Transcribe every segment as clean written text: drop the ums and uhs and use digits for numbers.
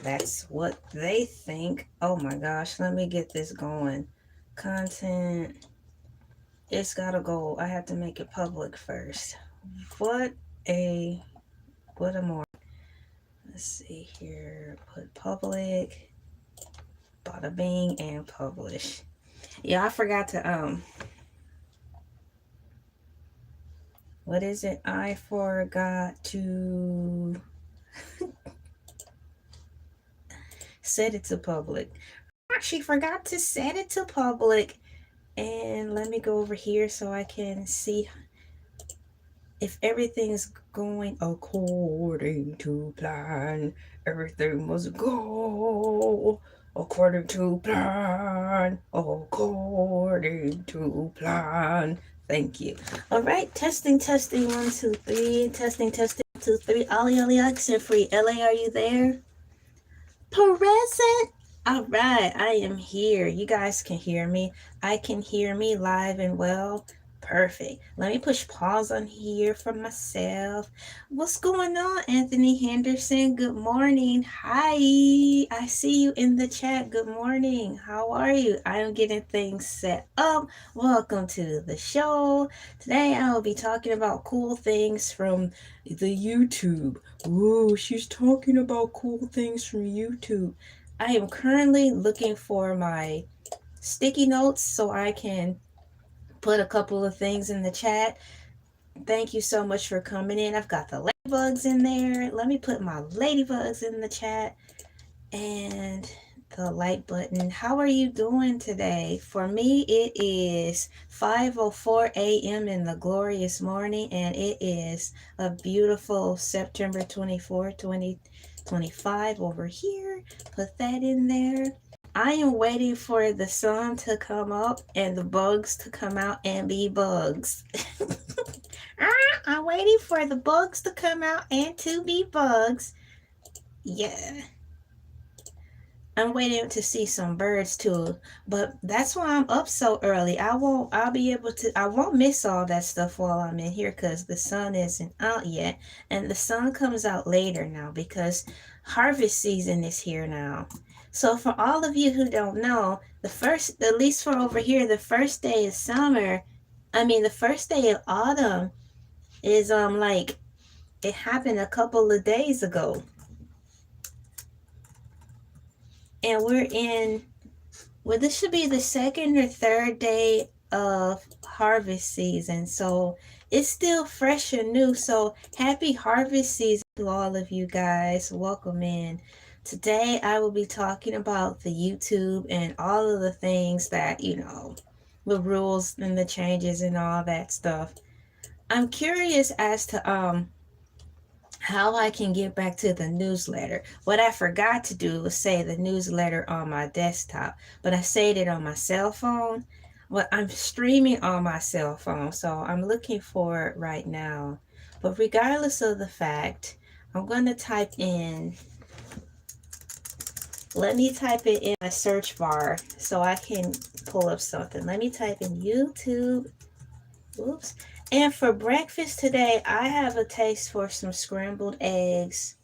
That's what they think. Oh my gosh, let me get this going. Content, it's gotta go. I have to make it public first. What a what a more. Let's see here. Put public, bada bing, and publish. Yeah, I forgot to what is it? I forgot to set it to public. She forgot to set it to public. And let me go over here so I can see if everything's going according to plan. Everything must go according to plan. According to plan. Thank you. All right, testing, testing, 1, 2, 3. Testing, testing, 1, 2, 3. Ollie, Ollie, accent free. LA, are you there? Present. All right, I am here. You guys can hear me. I can hear me live and well. Perfect. Let me push pause on here for myself. What's going on, Anthony Henderson? Good morning. Hi. I see you in the chat. Good morning. How are you? I am getting things set up. Welcome to the show. Today I will be talking about cool things from the YouTube. Ooh, she's talking about cool things from YouTube. I am currently looking for my sticky notes so I can put a couple of things in the chat. Thank you so much for coming in. I've got the ladybugs in there. Let me put my ladybugs in the chat and the like button. How are you doing today? For me, it is 5:04 a.m. in the glorious morning, and it is a beautiful September 24th, 2025 over here. Put that in there. I am waiting for the sun to come up and the bugs to come out and be bugs. I'm waiting for the bugs to come out and to be bugs. Yeah. I'm waiting to see some birds too, but that's why I'm up so early. I'll be able to, I won't miss all that stuff while I'm in here because the sun isn't out yet. And the sun comes out later now because harvest season is here now. So for all of you who don't know, the first, at least for over here, the first day of summer, the first day of autumn is like, it happened a couple of days ago. And this should be the second or third day of harvest season. So it's still fresh and new. So happy harvest season to all of you guys. Welcome in. Today I will be talking about the YouTube and all of the things that, the rules and the changes and all that stuff. I'm curious as to how I can get back to the newsletter. What I forgot to do was say the newsletter on my desktop, but I said it on my cell phone. Well, I'm streaming on my cell phone, so I'm looking for it right now. But regardless of the fact, I'm going to type in, let me type it in my search bar so I can pull up something. Let me type in YouTube. Oops. And for breakfast today, I have a taste for some scrambled eggs.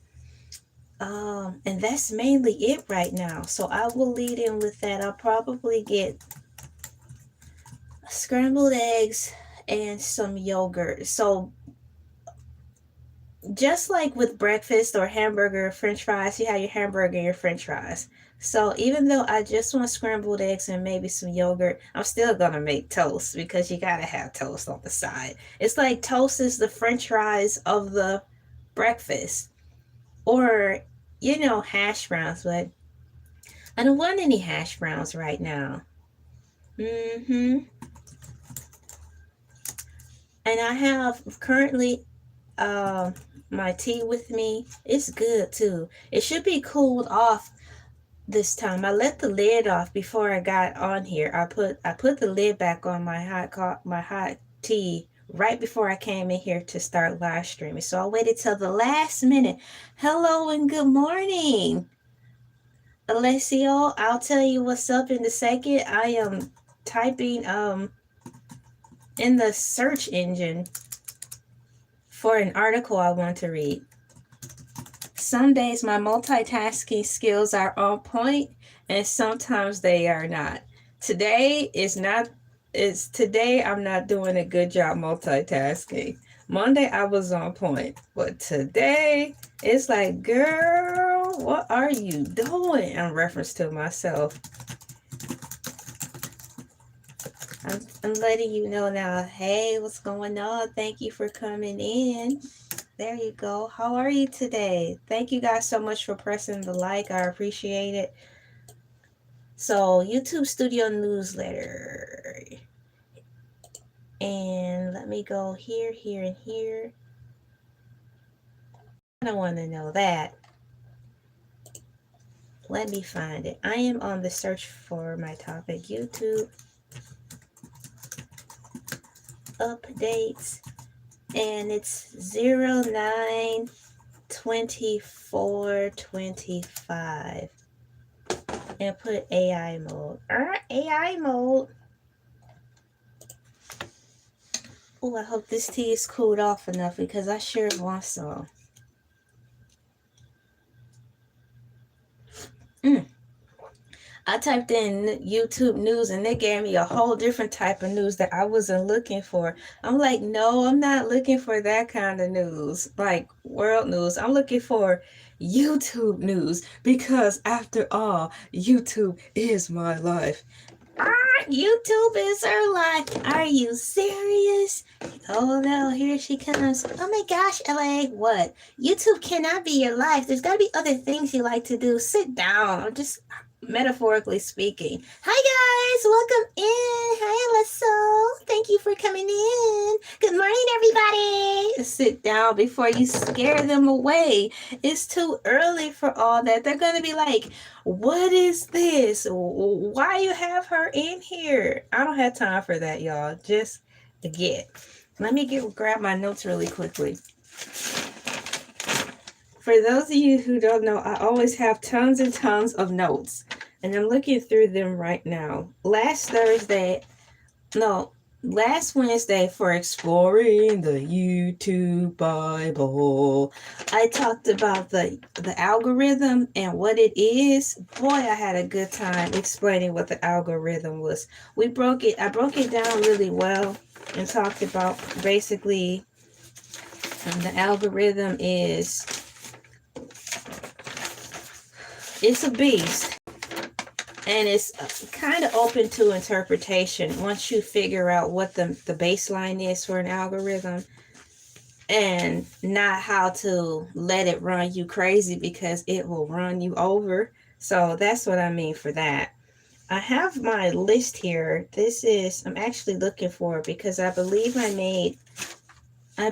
And that's mainly it right now. So I will lead in with that. I'll probably get scrambled eggs and some yogurt. So just like with breakfast or hamburger or french fries, you have your hamburger and your french fries. So even though I just want scrambled eggs and maybe some yogurt, I'm still going to make toast because you got to have toast on the side. It's like toast is the french fries of the breakfast. Or, hash browns, but I don't want any hash browns right now. And I have currently my tea with me. It's good too. It should be cooled off this time. I let the lid off before I got on here. I put the lid back on my hot tea right before I came in here to start live streaming. So I waited till the last minute. Hello and good morning, Alessio. I'll tell you what's up in a second. I am typing in the search engine for an article I want to read. Some days my multitasking skills are on point and sometimes they are not. Today is not today I'm not doing a good job multitasking. Monday I was on point, but today it's like, girl, what are you doing? In reference to myself. I'm letting you know now. Hey, what's going on? Thank you for coming in. There you go. How are you today? Thank you guys so much for pressing the like. I appreciate it. So, YouTube Studio newsletter. And let me go here, here, and here. I don't want to know that. Let me find it. I am on the search for my topic. YouTube updates. And it's 09/24/25. And put AI mode. AI mode. Oh, I hope this tea is cooled off enough because I sure want some. I typed in YouTube news and they gave me a whole different type of news that I wasn't looking for. I'm like, no, I'm not looking for that kind of news, like world news. I'm looking for YouTube news because after all, YouTube is my life. YouTube is her life. Are you serious? Oh no, here she comes. Oh my gosh, LA, what? YouTube cannot be your life. There's got to be other things you like to do. Sit down. I'm just metaphorically speaking. Hi guys, welcome in. Hi Alyssa. Thank you for coming in. Good morning, everybody. Sit down before you scare them away. It's too early for all that. They're gonna be like, what is this? Why you have her in here? I don't have time for that, y'all. Just let me grab my notes really quickly. For those of you who don't know, I always have tons and tons of notes, and I'm looking through them right now. Last Wednesday for exploring the YouTube Bible, I talked about the algorithm and what it is. Boy, I had a good time explaining what the algorithm was. I broke it down really well and talked about basically the algorithm is, it's a beast. And it's kind of open to interpretation once you figure out what the baseline is for an algorithm and not how to let it run you crazy because it will run you over. So that's what I mean for that. I have my list here. I'm actually looking for it because I believe I made a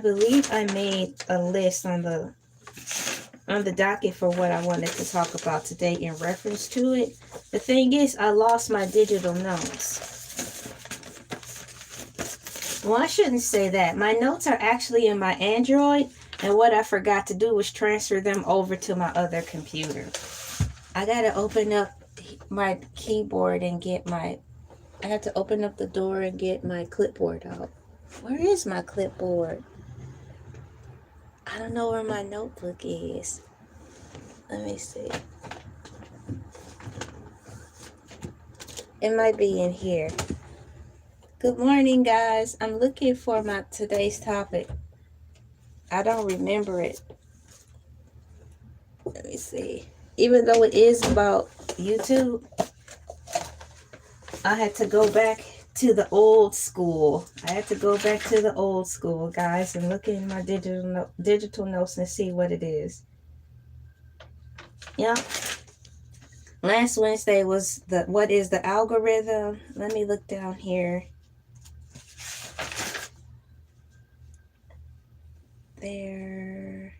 list on the docket for what I wanted to talk about today in reference to it. The thing is, I lost my digital notes. Well, I shouldn't say that. My notes are actually in my Android, and what I forgot to do was transfer them over to my other computer. I gotta open up my keyboard and I have to open up the door and get my clipboard out. Where is my clipboard? I don't know where my notebook is. Let me see. It might be in here. Good morning, guys. I'm looking for today's topic. I don't remember it. Let me see. Even though it is about YouTube, I had to go back to the old school. Guys, and look in my digital notes and see what it is. Yeah. Last Wednesday was what is the algorithm? Let me look down here. There.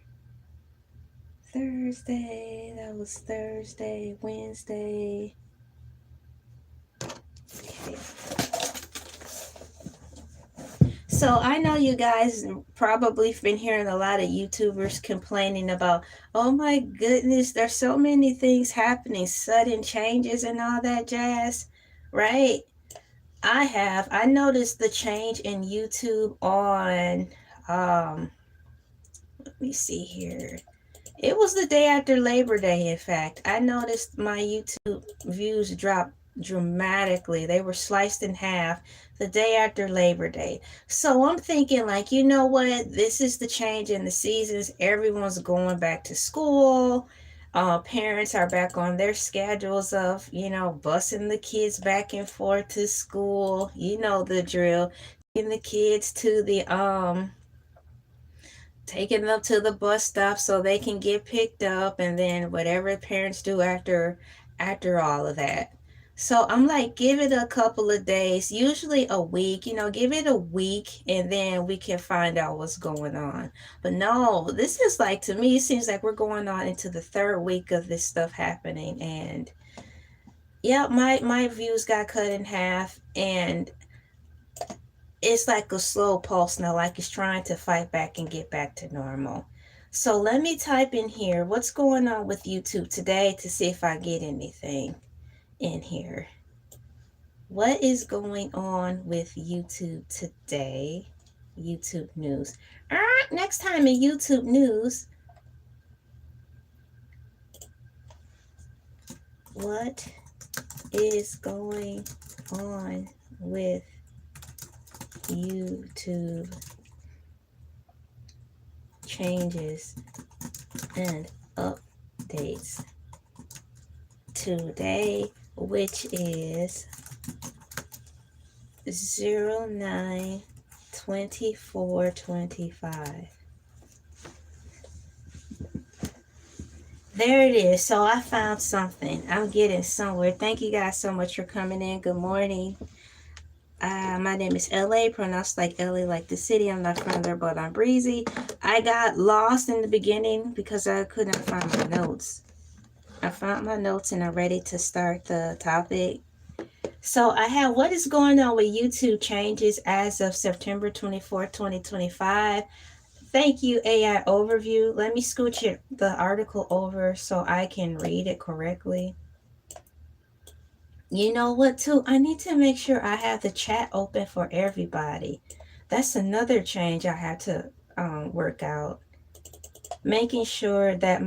Thursday. That was Thursday. Wednesday. Okay. So I know you guys probably been hearing a lot of YouTubers complaining about, oh my goodness, there's so many things happening, sudden changes and all that jazz, right? I noticed the change in YouTube on, let me see here. It was the day after Labor Day, in fact. I noticed my YouTube views dropped dramatically. They were sliced in half the day after Labor Day. So I'm thinking, like, you know what? This is the change in the seasons. Everyone's going back to school. Parents are back on their schedules of, busing the kids back and forth to school. You know the drill. Taking the kids to the taking them to the bus stop so they can get picked up, and then whatever parents do after all of that. So I'm like, give it a couple of days, usually a week, give it a week, and then we can find out what's going on. But no, this is like, to me, it seems like we're going on into the third week of this stuff happening. And yeah, my views got cut in half, and it's like a slow pulse now, like it's trying to fight back and get back to normal. So let me type in here what's going on with YouTube today to see if I get anything in here. What is going on with YouTube today? YouTube news. Next time in YouTube news, what is going on with YouTube changes and updates today, which is 09/24/25. There it is. So I found something. I'm getting somewhere. Thank you guys so much for coming in. Good morning. My name is LA, pronounced like LA, like the city. I'm not from there, but I'm breezy. I got lost in the beginning because I couldn't find my notes. I found my notes and I'm ready to start the topic. So I have what is going on with YouTube changes as of September 24th, 2025. Thank you, AI Overview. Let me scooch the article over so I can read it correctly. You know what, too? I need to make sure I have the chat open for everybody. That's another change I have to work out. Making sure that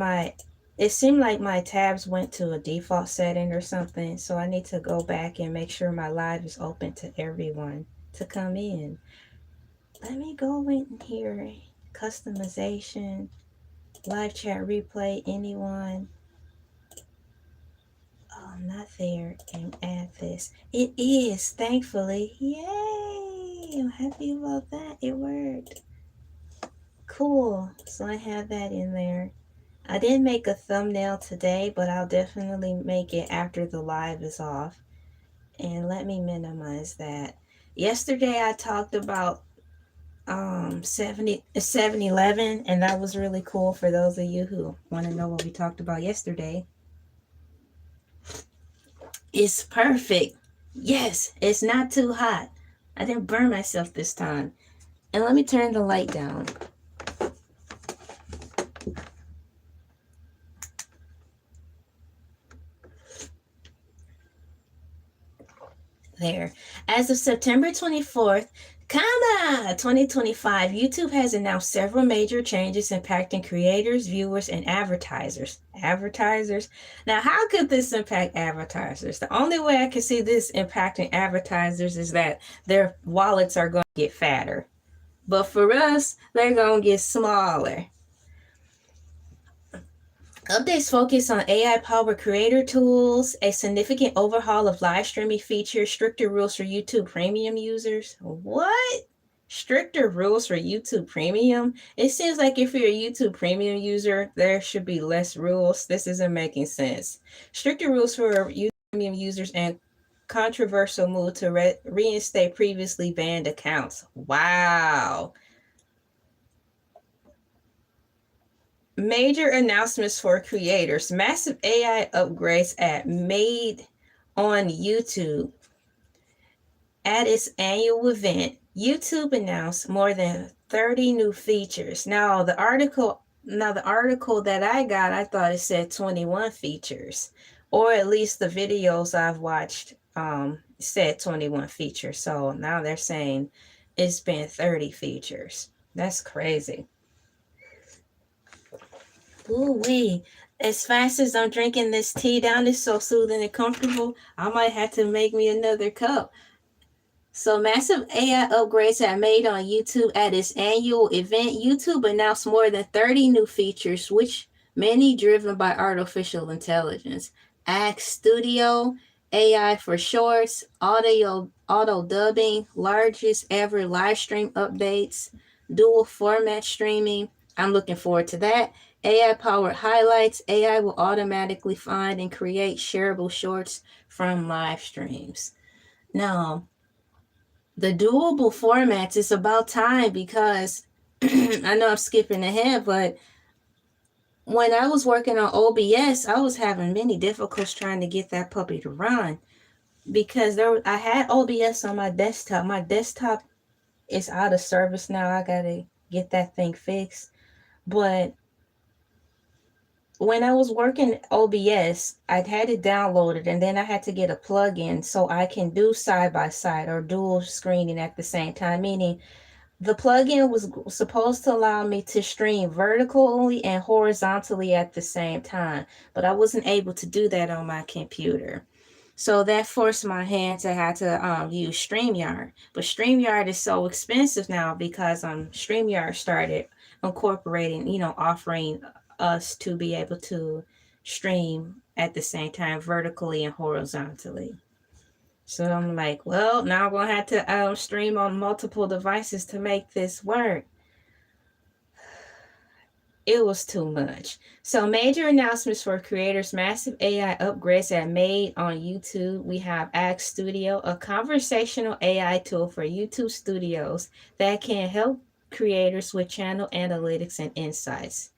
it seemed like my tabs went to a default setting or something. So I need to go back and make sure my live is open to everyone to come in. Let me go in here. Customization, live chat replay, anyone. Oh, not there. And add this. It is, thankfully. Yay! I'm happy about that. It worked. Cool. So I have that in there. I didn't make a thumbnail today, but I'll definitely make it after the live is off. And let me minimize that. Yesterday I talked about 7-Eleven, and that was really cool for those of you who want to know what we talked about yesterday. It's perfect. Yes, it's not too hot. I didn't burn myself this time. And let me turn the light down. There. As of September 24th, 2025, YouTube has announced several major changes impacting creators, viewers, and advertisers. Advertisers? Now, how could this impact advertisers? The only way I can see this impacting advertisers is that their wallets are going to get fatter. But for us, they're going to get smaller. Updates focus on AI-powered creator tools, a significant overhaul of live streaming features, stricter rules for YouTube Premium users. What? Stricter rules for YouTube Premium? It seems like if you're a YouTube Premium user, there should be less rules. This isn't making sense. Stricter rules for YouTube Premium users and controversial move to reinstate previously banned accounts. Wow. Major announcements for creators. Massive AI upgrades made on YouTube. At its annual event, YouTube announced more than 30 new features. Now the article that I got, I thought it said 21 features, or at least the videos I've watched said 21 features. So now they're saying it's been 30 features. That's crazy. Ooh wee. As fast as I'm drinking this tea down, it's so soothing and comfortable. I might have to make me another cup. So, massive AI upgrades are made on YouTube at its annual event. YouTube announced more than 30 new features, which many driven by artificial intelligence. Act Studio, AI for Shorts, auto dubbing, largest ever live stream updates, dual format streaming. I'm looking forward to that. AI powered highlights. AI will automatically find and create shareable shorts from live streams. Now, the doable formats, it's about time because I know I'm skipping ahead, but when I was working on OBS, I was having many difficulties trying to get that puppy to run because I had OBS on my desktop. My desktop is out of service now. I gotta get that thing fixed. But when I was working OBS, I'd had it downloaded and then I had to get a plugin so I can do side by side or dual screening at the same time, meaning the plugin was supposed to allow me to stream vertically and horizontally at the same time, but I wasn't able to do that on my computer. So that forced my hand to have to use StreamYard. But StreamYard is so expensive now because StreamYard started incorporating, offering us to be able to stream at the same time vertically and horizontally. So I'm like, well, now I'm gonna have to stream on multiple devices to make this work. It was too much. So major announcements for creators, massive AI upgrades that made on YouTube. We have Act Studio, a conversational AI tool for YouTube studios that can help creators with channel analytics and insights.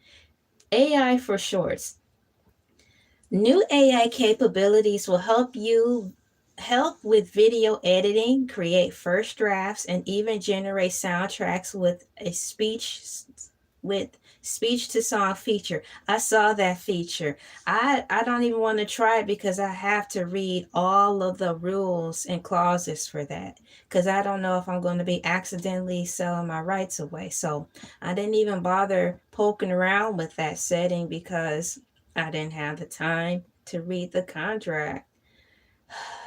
AI for Shorts. New AI capabilities will help with video editing, create first drafts, and even generate soundtracks with speech to song feature. I saw that feature. I don't even want to try it because I have to read all of the rules and clauses for that because I don't know if I'm going to be accidentally selling my rights away. So I didn't even bother poking around with that setting because I didn't have the time to read the contract.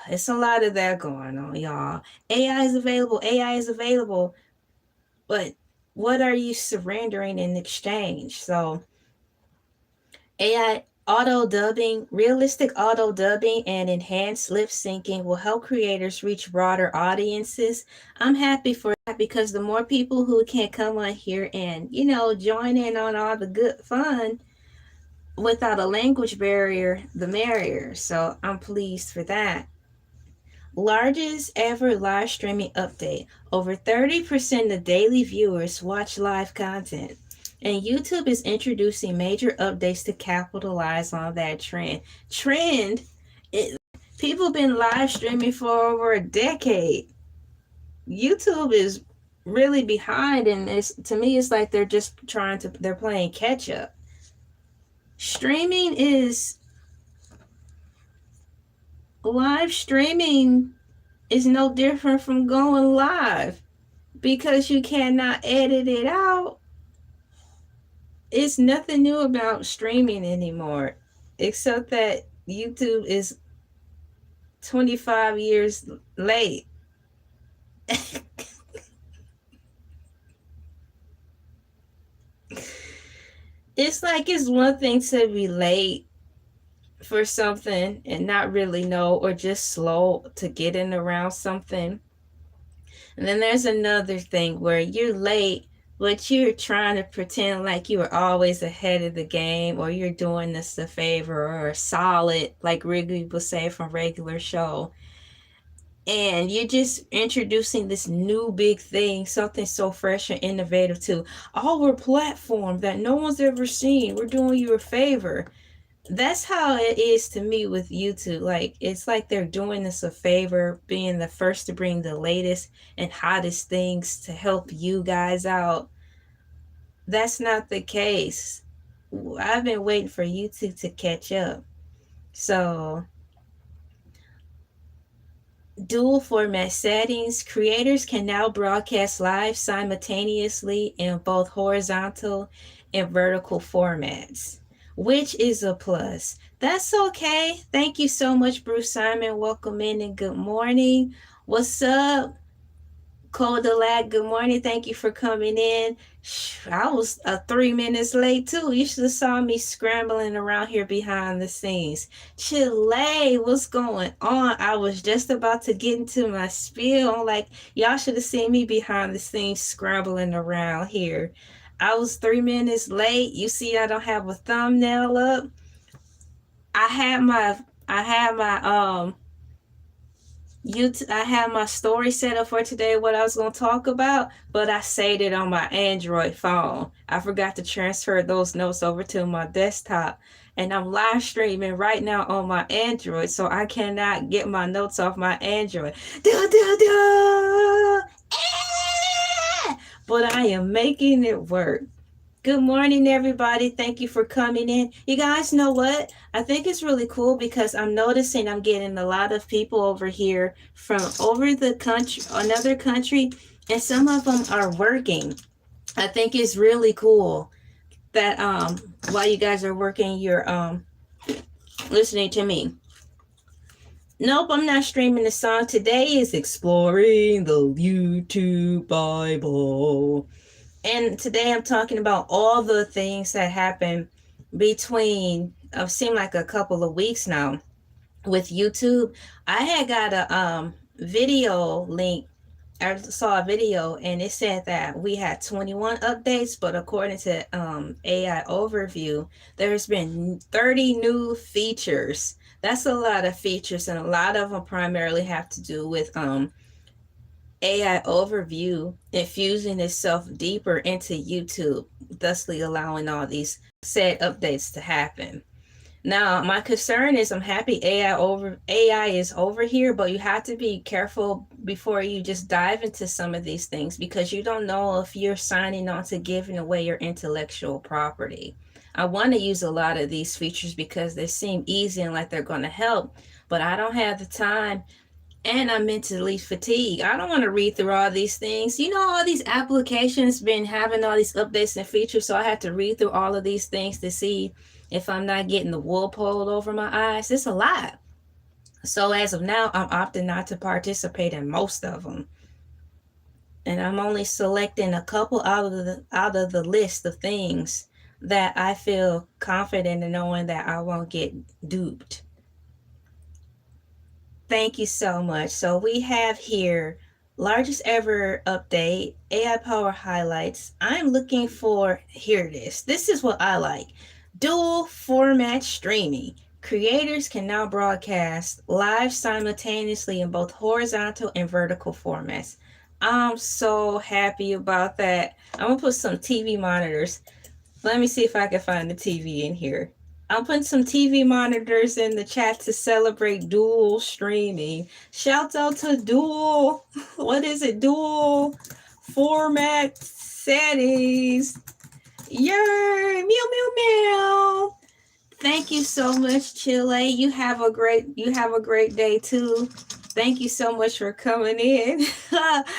It's a lot of that going on, y'all. AI is available. AI is available. But what are you surrendering in exchange? So, AI auto dubbing, realistic auto dubbing, and enhanced lip syncing will help creators reach broader audiences. I'm happy for that because the more people who can come on here and, join in on all the good fun without a language barrier, the merrier. So, I'm pleased for that. Largest ever live streaming update. Over 30% of daily viewers watch live content. And YouTube is introducing major updates to capitalize on that trend. People been live streaming for over a decade. YouTube is really behind, and to me it's like they're playing catch up. Streaming is live streaming is no different from going live because you cannot edit it out. It's nothing new about streaming anymore, except that YouTube is 25 years late. It's like it's one thing to be late for something and not really know or just slow to get in around something. And then there's another thing where you're late, but you're trying to pretend like you were always ahead of the game or you're doing this a favor or solid, like Wrigley would say from Regular Show. And you're just introducing this new big thing, something so fresh and innovative to our platform that no one's ever seen. We're doing you a favor. That's how it is to me with YouTube. Like, it's like they're doing us a favor, being the first to bring the latest and hottest things to help you guys out. That's not the case. I've been waiting for YouTube to catch up. So, dual format settings. Creators can now broadcast live simultaneously in both horizontal and vertical formats. which is a plus. That's okay. Thank you so much, Bruce Simon. Welcome in and good morning. What's up? Codalag, good morning. Thank you for coming in. I was 3 minutes late too. You should have saw me scrambling around here behind the scenes. Chile, what's going on? I was just about to get into my spiel. I'm like, y'all should have seen me behind the scenes scrambling around here. I was 3 minutes late. You see, I don't have a thumbnail up. I had my I had my I have my story set up for today, what I was going to talk about, but I saved it on my Android phone. I forgot to transfer those notes over to my desktop, and I'm live streaming right now on my Android, so I cannot get my notes off my Android. But I am making it work. Good morning, everybody. Thank you for coming in. You guys know what? I think it's really cool because I'm noticing I'm getting a lot of people over here from over the country, another country, and some of them are working. I think it's really cool that while you guys are working, you're listening to me. Nope, I'm not streaming the song. Today is Exploring the YouTube Bible. And today I'm talking about all the things that happened between, seem like a couple of weeks now with YouTube. I had got a video link. I saw a video and it said that we had 21 updates, but according to AI overview, there's been 30 new features. That's a lot of features, and a lot of them primarily have to do with AI overview infusing itself deeper into YouTube, thusly allowing all these said updates to happen. Now, my concern is I'm happy AI is over here, but you have to be careful before you just dive into some of these things because you don't know if you're signing on to giving away your intellectual property. I want to use a lot of these features because they seem easy and like they're going to help, but I don't have the time and I'm mentally fatigued. I don't want to read through all these things. You know, all these applications been having all these updates and features, so I have to read through all of these things to see if I'm not getting the wool pulled over my eyes. It's a lot. So as of now, I'm opting not to participate in most of them. And I'm only selecting a couple out of the list of things that I feel confident in knowing that I won't get duped. Thank you so much. So we have here largest ever update, AI power highlights. I'm looking for, here it is. This is what I like. Dual format streaming. Creators can now broadcast live simultaneously in both horizontal and vertical formats. I'm so happy about that. I'm gonna put some TV monitors. Let me see if I can find the TV in here. I'm putting some TV monitors in the chat to celebrate dual streaming. Shout out to dual. What is it? Dual format settings. Yay! Meow meow meow. Thank you so much, Chile. You have a great day too. Thank you so much for coming in. Yeah!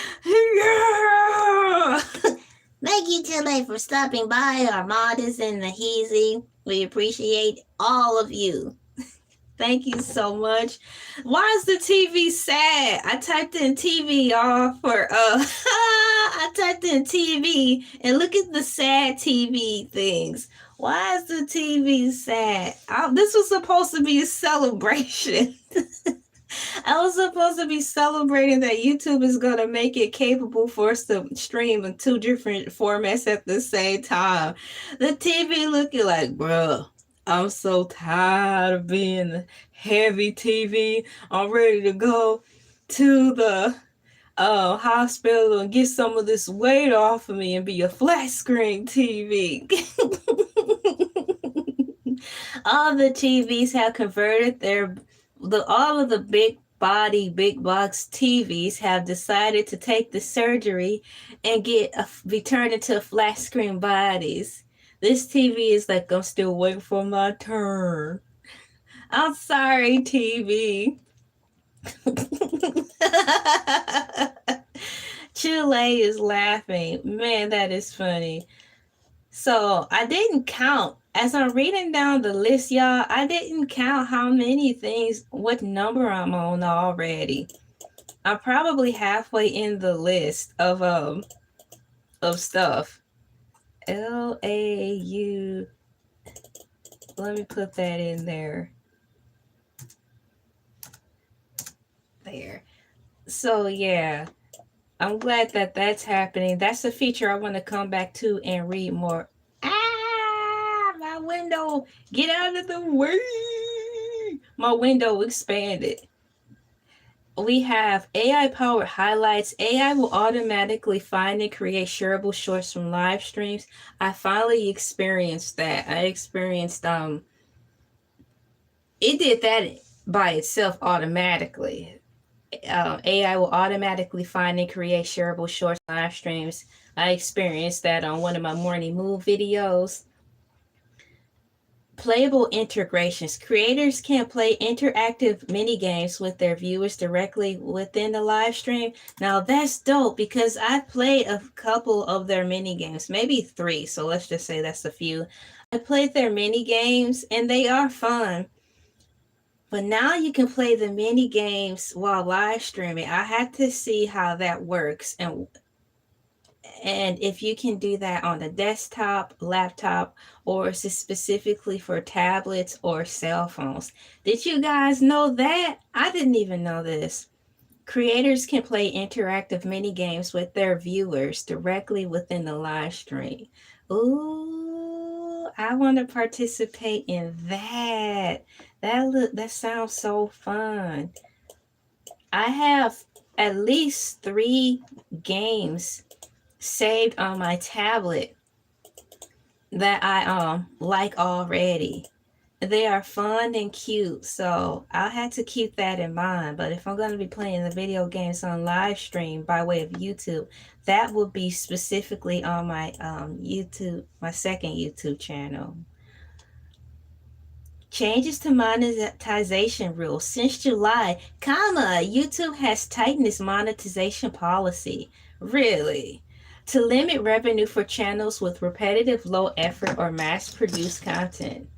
Thank you, Chile, for stopping by. Our mod is in the Heezy. We appreciate all of you. Thank you so much. Why is the TV sad? I typed in TV, y'all, for I typed in TV and look at the sad TV things. Why is the TV sad? This was supposed to be a celebration. I was supposed to be celebrating that YouTube is going to make it capable for us to stream in 2 different formats at the same time. The TV looking like, bro, I'm so tired of being a heavy TV. I'm ready to go to the hospital and get some of this weight off of me and be a flat screen TV. All the TVs have converted all of the big box TVs have decided to take the surgery and be turned into flat screen bodies. This TV is like, I'm still waiting for my turn. I'm sorry, TV. Chile is laughing. Man, that is funny. So I didn't count As I'm reading down the list, y'all, I didn't count how many things, what number I'm on already. I'm probably halfway in the list of stuff. LAU. Let me put that in there. There. So yeah, I'm glad that that's happening. That's a feature I want to come back to and read more. Ah, my window. Get out of the way. My window expanded. We have AI powered highlights. AI will automatically find and create shareable shorts from live streams. I finally experienced that. I experienced it did that by itself automatically. AI will automatically find and create shareable shorts live streams. I experienced that on one of my morning move videos. Playable integrations. Creators can play interactive mini games with their viewers directly within the live stream. Now that's dope because I played a couple of their mini games, maybe 3. So let's just say that's a few. I played their mini games and they are fun. But now you can play the mini games while live streaming. I had to see how that works and if you can do that on a desktop, laptop, or is it specifically for tablets or cell phones? Did you guys know that? I didn't even know this. Creators can play interactive mini games with their viewers directly within the live stream. Ooh, I want to participate in that. That sounds so fun. I have at least 3 games saved on my tablet that I like already. They are fun and cute, so I'll have to keep that in mind. But if I'm going to be playing the video games on live stream by way of YouTube, that will be specifically on my YouTube, my second YouTube channel. Changes to monetization rules. Since July, YouTube has tightened its monetization policy. Really? To limit revenue for channels with repetitive, low effort, or mass produced content.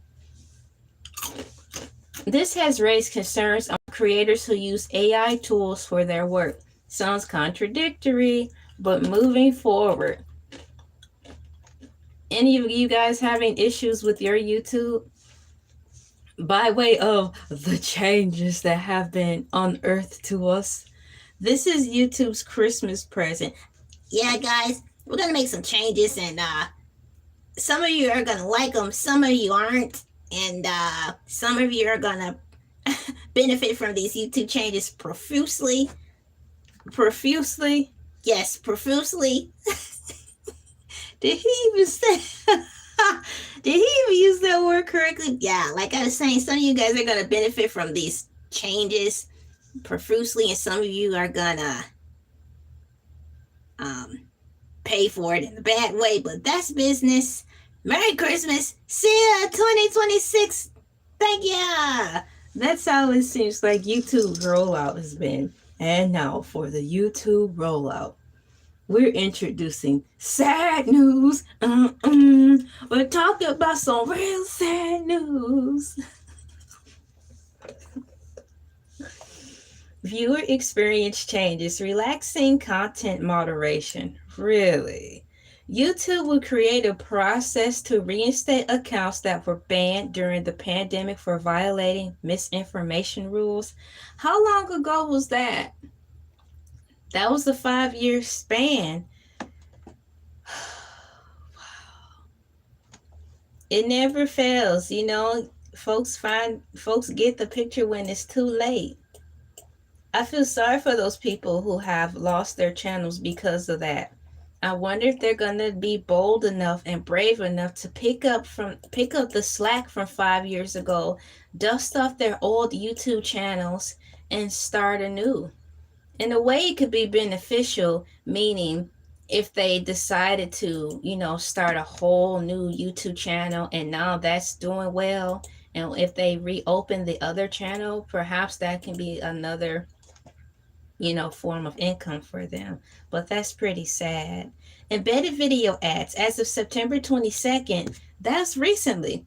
This has raised concerns on creators who use AI tools for their work. Sounds contradictory, but moving forward. Any of you guys having issues with your YouTube? By way of the changes that have been unearthed to us, this is YouTube's Christmas present. Yeah, guys, we're gonna make some changes, and some of you are gonna like them, some of you aren't, and some of you are gonna benefit from these YouTube changes profusely. Profusely? Yes, profusely. Did he even say? Did he even use that word correctly? Yeah, like I was saying, some of you guys are gonna benefit from these changes profusely, and some of you are gonna pay for it in a bad way, but that's business. Merry Christmas. See ya 2026. Thank ya. That's how it seems like YouTube's rollout has been. And now for the YouTube rollout. We're introducing sad news. We're talking about some real sad news. Viewer experience changes, relaxing content moderation. Really? YouTube will create a process to reinstate accounts that were banned during the pandemic for violating misinformation rules. How long ago was that? That was a 5-year span. Wow. It never fails, you know. Folks get the picture when it's too late. I feel sorry for those people who have lost their channels because of that. I wonder if they're gonna be bold enough and brave enough to pick up the slack from 5 years ago, dust off their old YouTube channels, and start anew. In a way, it could be beneficial, meaning if they decided to, start a whole new YouTube channel and now that's doing well, and if they reopen the other channel, perhaps that can be another form of income for them. But that's pretty sad. Embedded video ads as of September 22nd, that's recently.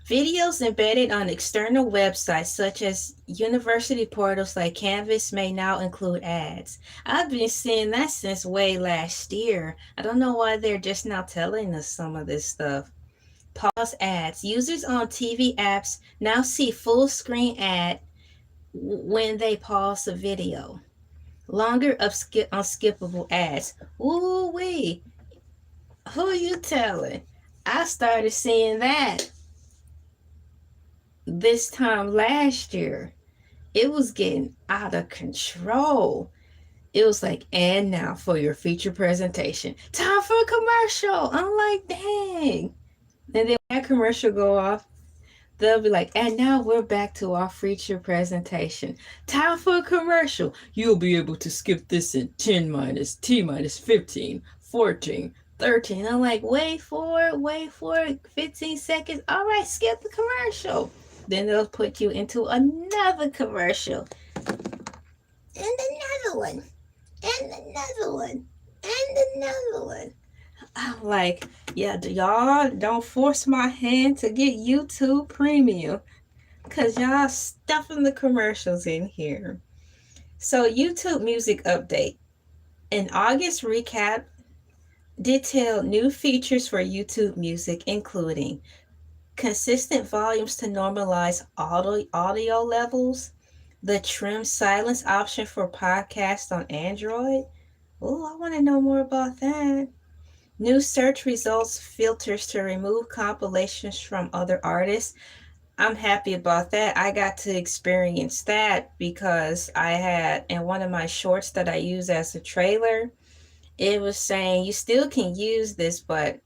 Videos embedded on external websites such as university portals like Canvas may now include ads. I've been seeing that since way last year. I don't know why they're just now telling us some of this stuff. Pause ads. Users on TV apps now see full screen ad when they pause a video. Longer unskippable ads. Ooh wee. Who you telling? I started seeing that this time last year. It was getting out of control. It was like, and now for your feature presentation. Time for a commercial. I'm like, dang. And then when that commercial go off, they'll be like, and now we're back to our feature presentation. Time for a commercial. You'll be able to skip this in 10 minus, T minus 15, 14, 13. I'm like, wait for it, 15 seconds. All right, skip the commercial. Then they'll put you into another commercial. And another one. And another one. And another one. I'm like, yeah, y'all don't force my hand to get YouTube Premium. Because y'all stuffing the commercials in here. So YouTube Music Update. An August recap detailed new features for YouTube Music, including consistent volumes to normalize audio levels, the trim silence option for podcasts on Android. Oh, I want to know more about that. New search results filters to remove compilations from other artists. I'm happy about that. I got to experience that because I had in one of my shorts that I use as a trailer, it was saying you still can use this, but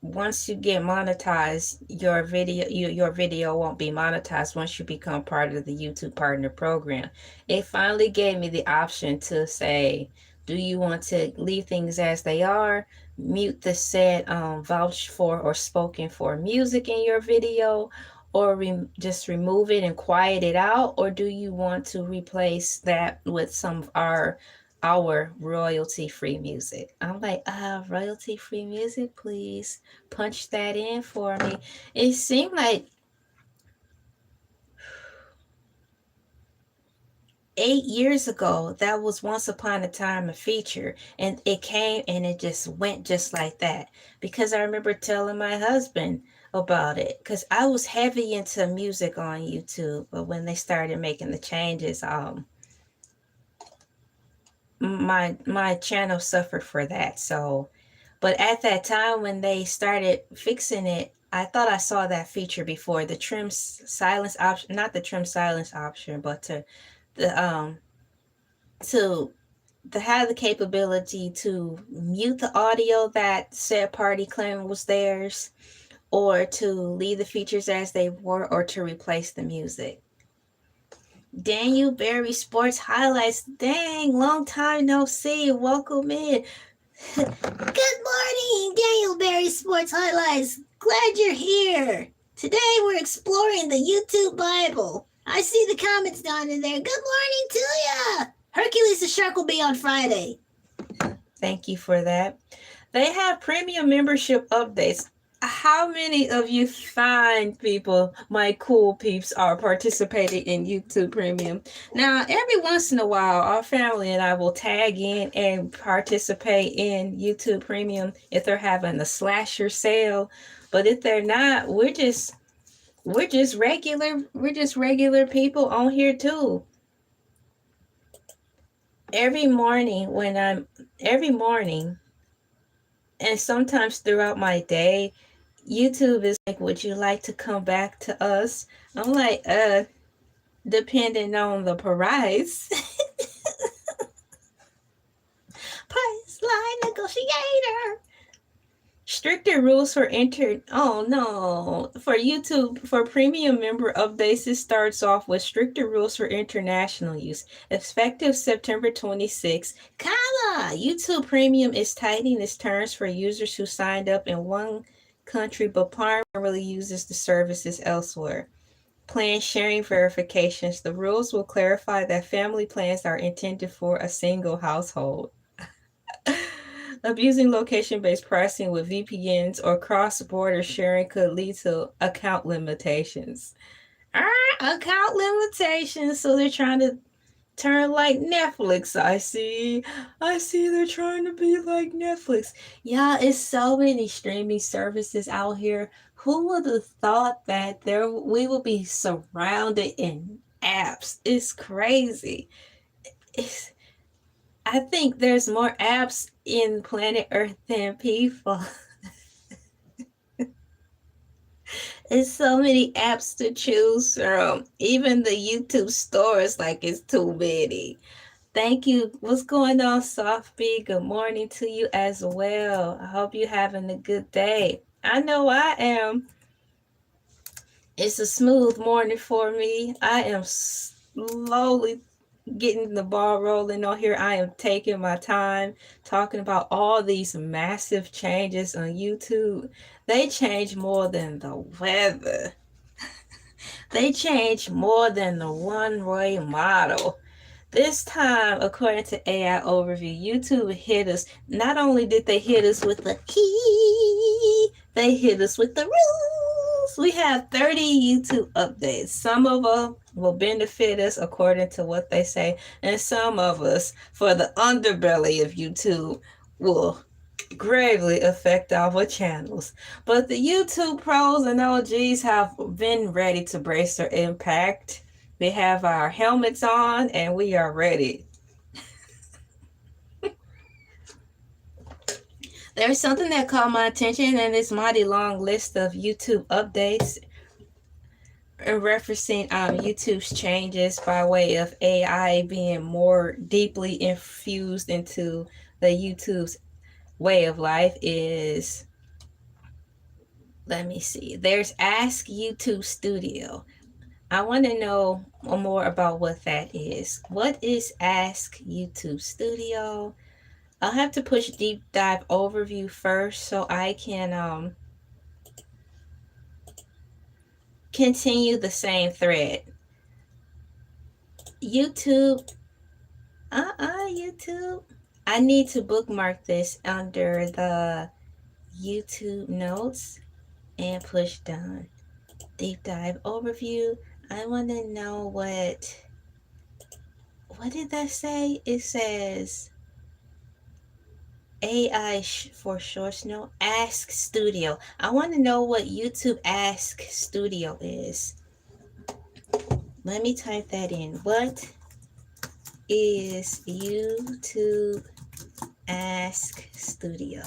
once you get monetized, your video won't be monetized once you become part of the YouTube Partner Program. It finally gave me the option to say, do you want to leave things as they are, mute the said vouched for or spoken for music in your video, or just remove it and quiet it out, or do you want to replace that with some of our royalty-free music? I'm like, royalty-free music, please punch that in for me. It seemed like 8 years ago, that was once upon a time a feature, and it came and it just went just like that. Because I remember telling my husband about it, because I was heavy into music on YouTube, but when they started making the changes, my channel suffered for that. So, but at that time when they started fixing it, I thought I saw that feature before, the trim silence option, not the trim silence option, but the to have the capability to mute the audio that said party claimed was theirs, or to leave the features as they were, or to replace the music. Daniel Berry Sports Highlights. Dang, long time no see. Welcome in. Good morning, Daniel Berry Sports Highlights. Glad you're here. Today we're exploring the YouTube Bible. I see the comments down in there. Good morning to ya. Hercules the Shark will be on Friday. Thank you for that. They have premium membership updates. How many of you fine people, my cool peeps, are participating in YouTube Premium? Now, every once in a while, our family and I will tag in and participate in YouTube Premium if they're having a slasher sale. But if they're not, we're just regular people on here too. Every morning, and sometimes throughout my day, YouTube is like, would you like to come back to us? I'm like, depending on the price. Price line negotiator. Stricter rules for YouTube, for premium member updates, it starts off with stricter rules for international use. Effective September 26th, YouTube Premium is tightening its terms for users who signed up in one country but primarily uses the services elsewhere. Plan sharing verifications. The rules will clarify that family plans are intended for a single household. Abusing location-based pricing with VPNs or cross-border sharing could lead to account limitations. Account limitations. So they're trying to turn like Netflix. I see they're trying to be like Netflix. Yeah, it's so many streaming services out here. Who would have thought that we would be surrounded in apps? It's crazy. It's, I think there's more apps in planet Earth than people. There's so many apps to choose from. Even the YouTube store is like it's too many. Thank you. What's going on, Softbee? Good morning to you as well. I hope you're having a good day. I know I am. It's a smooth morning for me. I am slowly getting the ball rolling on here. I am taking my time talking about all these massive changes on YouTube. They change more than the weather. They change more than the one-way model. This time, according to AI Overview, YouTube hit us. Not only did they hit us with the key, they hit us with the rules. We have 30 YouTube updates. Some of them will benefit us according to what they say, and some of us, for the underbelly of YouTube, will gravely affect our channels. But the YouTube pros and OGs have been ready to brace their impact. We have our helmets on and we are ready. There's something that caught my attention in this mighty long list of YouTube updates referencing YouTube's changes by way of AI being more deeply infused into the YouTube's way of life is, let me see, there's Ask YouTube Studio. I want to know more about what that is. What is Ask YouTube Studio? I'll have to push deep dive overview first so I can continue the same thread. YouTube. YouTube. I need to bookmark this under the YouTube notes and push done. Deep dive overview. I want to know what did that say? It says AI for shorts. No, Ask Studio. I want to know what YouTube Ask Studio is. Let me type that in. What is YouTube Ask Studio?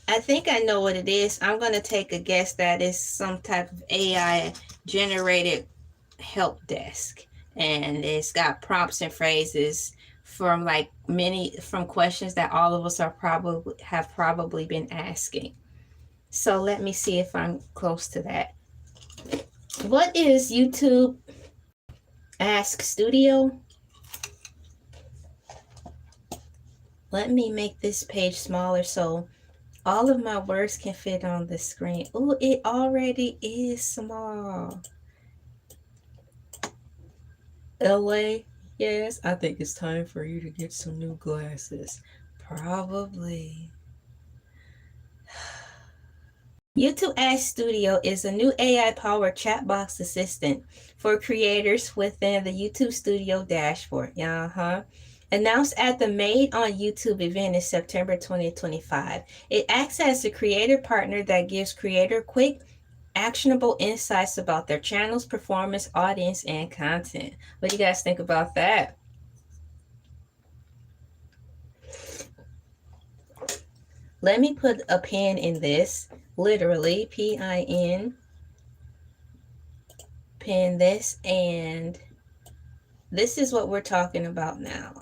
I think I know what it is. I'm going to take a guess that it's some type of AI generated help desk. And it's got prompts and phrases from from questions that all of us have probably been asking. So let me see if I'm close to that. What is YouTube Ask Studio? Let me make this page smaller so all of my words can fit on the screen. Oh, it already is small. Elay, yes, I think it's time for you to get some new glasses. Probably. YouTube Ask Studio is a new AI-powered chat box assistant for creators within the YouTube Studio dashboard. Announced at the Made on YouTube event in September 2025. It acts as a creator partner that gives creator quick, actionable insights about their channel's performance, audience, and content. What do you guys think about that? Let me put a pin in this, literally, P-I-N, pin this, and this is what we're talking about now.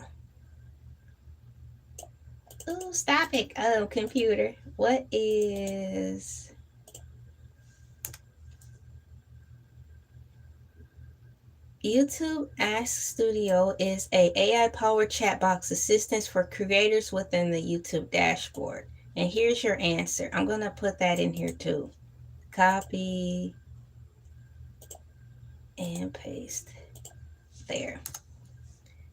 Oh, stop it, computer. What is YouTube Ask Studio is a AI-powered chat box assistant for creators within the YouTube dashboard. And here's your answer. I'm going to put that in here too. Copy, and paste there.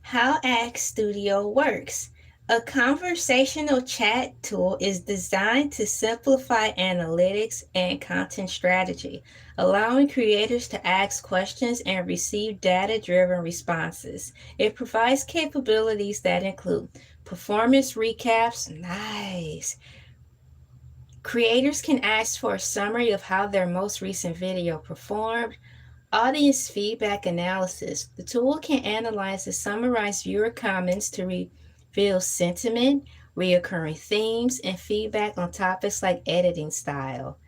How Ask Studio works. A conversational chat tool is designed to simplify analytics and content strategy, allowing creators to ask questions and receive data driven responses. It provides capabilities that include performance recaps, nice. Creators can ask for a summary of how their most recent video performed. Audience feedback analysis. The tool can analyze and summarize viewer comments to reveal sentiment, reoccurring themes, and feedback on topics like editing style.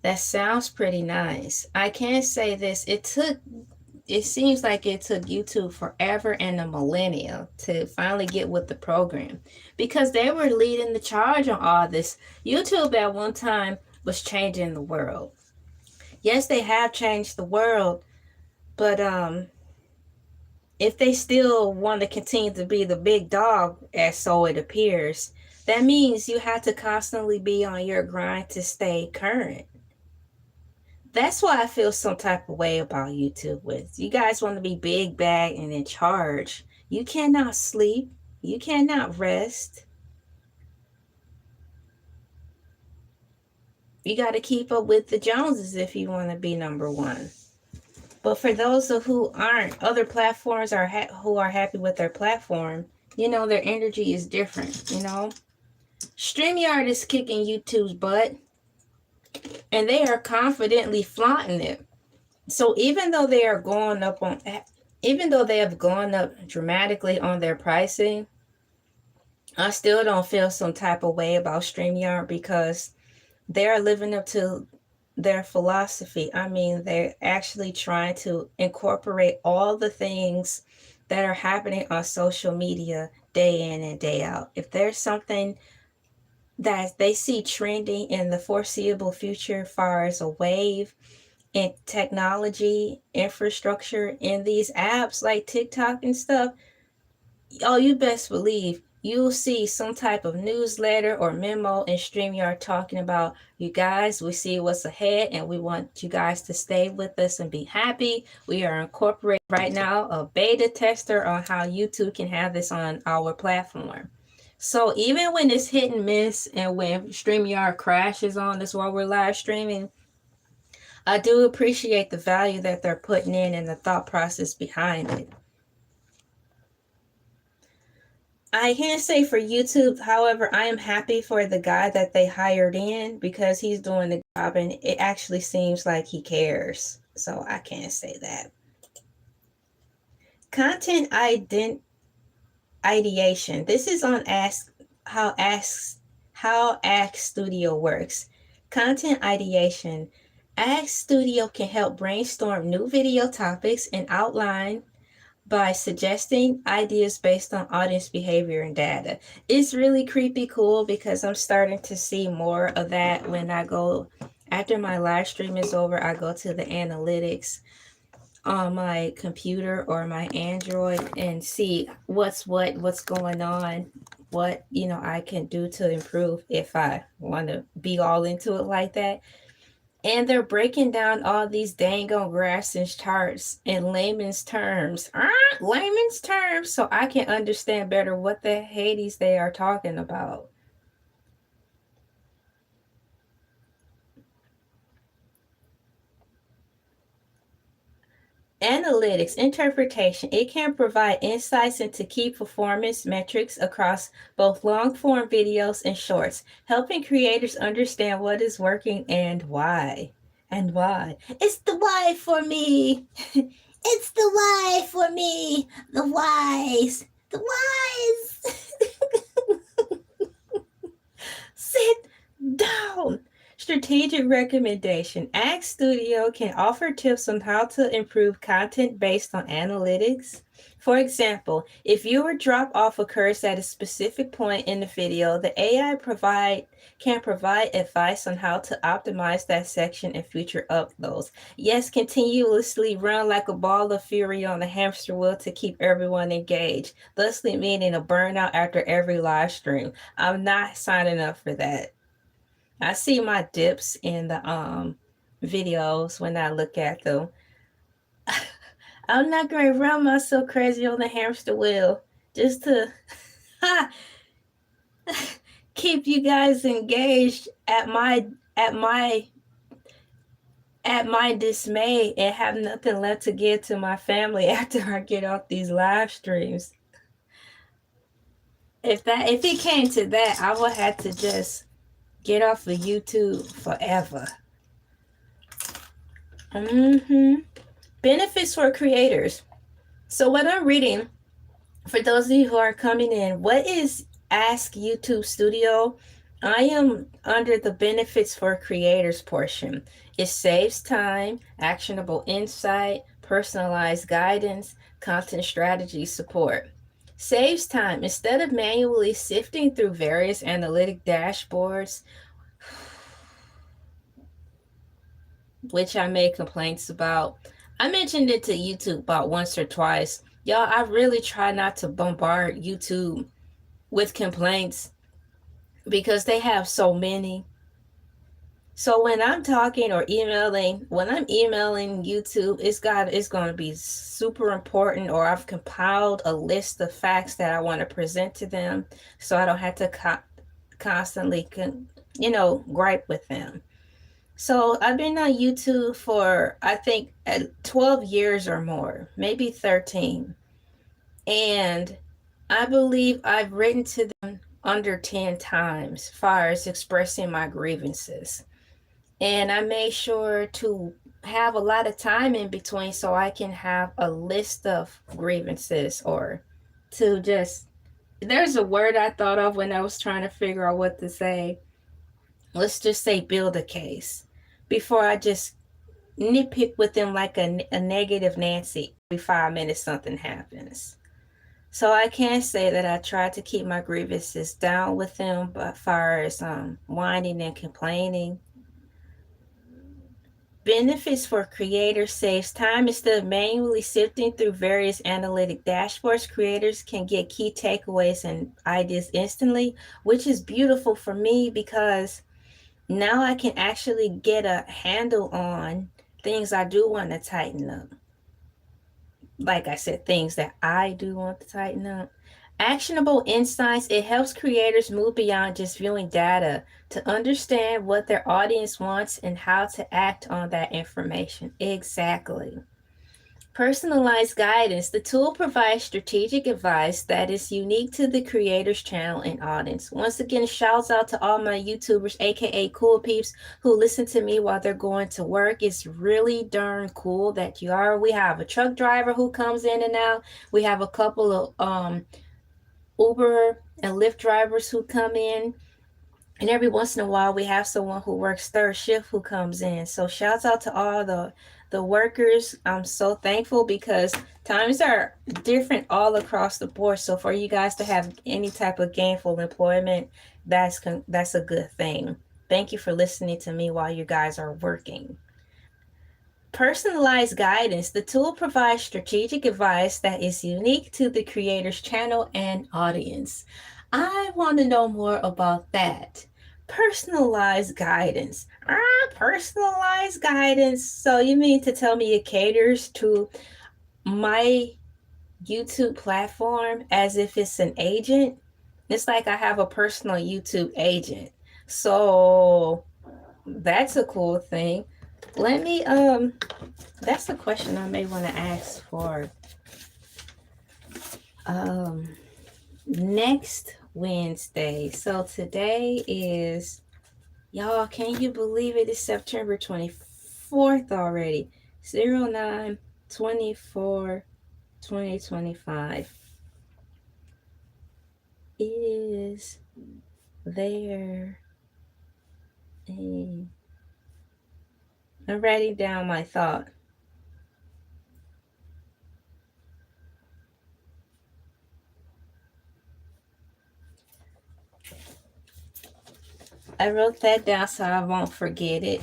That sounds pretty nice. I can say this, it seems like it took YouTube forever and a millennia to finally get with the program because they were leading the charge on all this. YouTube at one time was changing the world. Yes, they have changed the world, but if they still want to continue to be the big dog, as so it appears, that means you have to constantly be on your grind to stay current. That's why I feel some type of way about YouTube. With you guys want to be big bag and in charge, you cannot sleep, you cannot rest. You got to keep up with the Joneses if you want to be number one. But for those who aren't, other platforms are who are happy with their platform, their energy is different. StreamYard is kicking YouTube's butt, and they are confidently flaunting it. So even though they are going up on, even though they have gone up dramatically on their pricing, I still don't feel some type of way about StreamYard because they are living up to their philosophy. I mean, they're actually trying to incorporate all the things that are happening on social media day in and day out. If there's something that they see trending in the foreseeable future, far as a wave in technology, infrastructure, in these apps like TikTok and stuff, oh, you best believe you'll see some type of newsletter or memo in StreamYard talking about, you guys, we see what's ahead and we want you guys to stay with us and be happy. We are incorporating right now a beta tester on how YouTube can have this on our platform. So even when it's hit and miss and when StreamYard crashes on us while we're live streaming, I do appreciate the value that they're putting in and the thought process behind it. I can't say for YouTube, however, I am happy for the guy that they hired in because he's doing the job and it actually seems like he cares. So I can't say that. Content ideation. This is on how Ask Studio works. Content ideation. Ask Studio can help brainstorm new video topics and outline by suggesting ideas based on audience behavior and data. It's really creepy cool because I'm starting to see more of that when I go, after my live stream is over, I go to the analytics on my computer or my Android and see what's going on, what I can do to improve if I want to be all into it like that. And they're breaking down all these dang on graphs and charts in layman's terms. Layman's terms, so I can understand better what the Hades they are talking about. Analytics, interpretation. It can provide insights into key performance metrics across both long form videos and shorts, helping creators understand what is working and why. And why. It's the why for me. It's the why for me. The whys. The whys. Sit down. Strategic recommendation. Ask Studio can offer tips on how to improve content based on analytics. For example, if viewer drop off occurs at a specific point in the video, the AI can provide advice on how to optimize that section in future uploads. Yes, continuously run like a ball of fury on the hamster wheel to keep everyone engaged, thusly meaning a burnout after every live stream. I'm not signing up for that. I see my dips in the videos when I look at them. I'm not going to run myself crazy on the hamster wheel just to keep you guys engaged at my at my dismay and have nothing left to give to my family after I get off these live streams. If it came to that, I would have to just get off of YouTube forever. Benefits for creators. So what I'm reading, for those of you who are coming in, what is Ask YouTube Studio? I am under the benefits for creators portion. It saves time, actionable insight, personalized guidance, content strategy support. Saves time. Instead of manually sifting through various analytic dashboards, which I made complaints about, I mentioned it to YouTube about once or twice. Y'all, I really try not to bombard YouTube with complaints because they have so many. So when I'm talking or emailing, when I'm emailing YouTube, it's going to be super important, or I've compiled a list of facts that I want to present to them, so I don't have to constantly, gripe with them. So I've been on YouTube for, I think, 12 years or more, maybe 13. And I believe I've written to them under 10 times as far as expressing my grievances. And I made sure to have a lot of time in between so I can have a list of grievances, or to just, there's a word I thought of when I was trying to figure out what to say. Let's just say build a case before I just nitpick with them like a negative Nancy. Every 5 minutes something happens. So I can say that I try to keep my grievances down with them, but as far as whining and complaining. Benefits for creators: saves time. Instead of manually sifting through various analytic dashboards, creators can get key takeaways and ideas instantly, which is beautiful for me because now I can actually get a handle on things I do want to tighten up. Like I said, things that I do want to tighten up. Actionable insights. It helps creators move beyond just viewing data to understand what their audience wants and how to act on that information. Exactly. Personalized guidance. The tool provides strategic advice that is unique to the creator's channel and audience. Once again, shouts out to all my YouTubers, aka cool peeps, who listen to me while they're going to work. It's really darn cool that you are. We have a truck driver who comes in and out. We have a couple of Uber and Lyft drivers who come in. And every once in a while, we have someone who works third shift who comes in. So shouts out to all the workers. I'm so thankful because times are different all across the board. So for you guys to have any type of gainful employment, that's a good thing. Thank you for listening to me while you guys are working. Personalized guidance. The tool provides strategic advice that is unique to the creator's channel and audience. I want to know more about that. Personalized guidance. Personalized guidance. So you mean to tell me it caters to my YouTube platform as if it's an agent? It's like I have a personal YouTube agent. So that's a cool thing. Let me that's a question I may want to ask for next Wednesday. So today is, y'all, can you believe it? It's September 24th already. 09/24/2025. Is there a, I'm writing down my thought. I wrote that down so I won't forget it.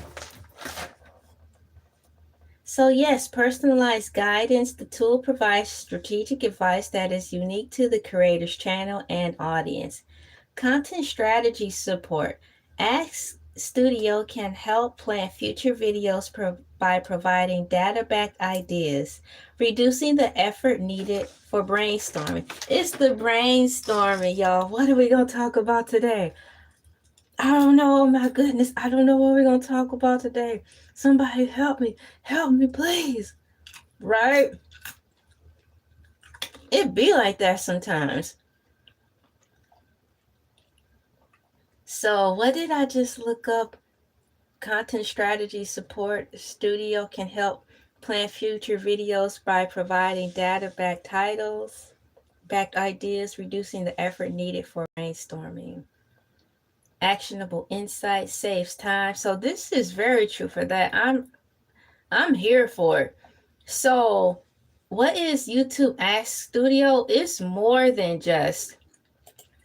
So yes, personalized guidance. The tool provides strategic advice that is unique to the creator's channel and audience. Content strategy support. Ask Studio can help plan future videos by providing data-backed ideas, reducing the effort needed for brainstorming. It's the brainstorming, y'all. What are we going to talk about today? I don't know. Oh my goodness. I don't know what we're going to talk about today. Somebody help me. Help me, please. Right? It be like that sometimes. So what did I just look up? Content strategy support studio can help plan future videos by providing data-backed titles, backed ideas, reducing the effort needed for brainstorming. Actionable insight saves time. So this is very true for that. I'm here for it. So what is YouTube Ask Studio? It's more than just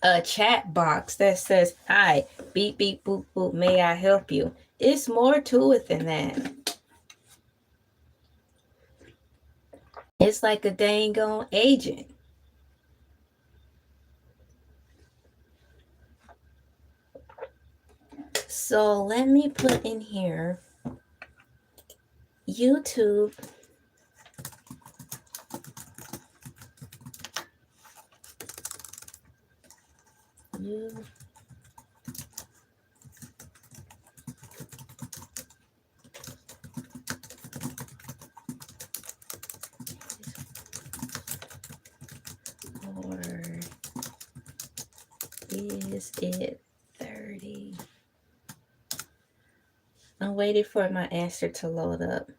a chat box that says, "Hi, beep beep boop boop, may I help you?" It's more to it than that. It's like a dang on agent. So let me put in here YouTube you or is it 30? I'm waiting for my answer to load up.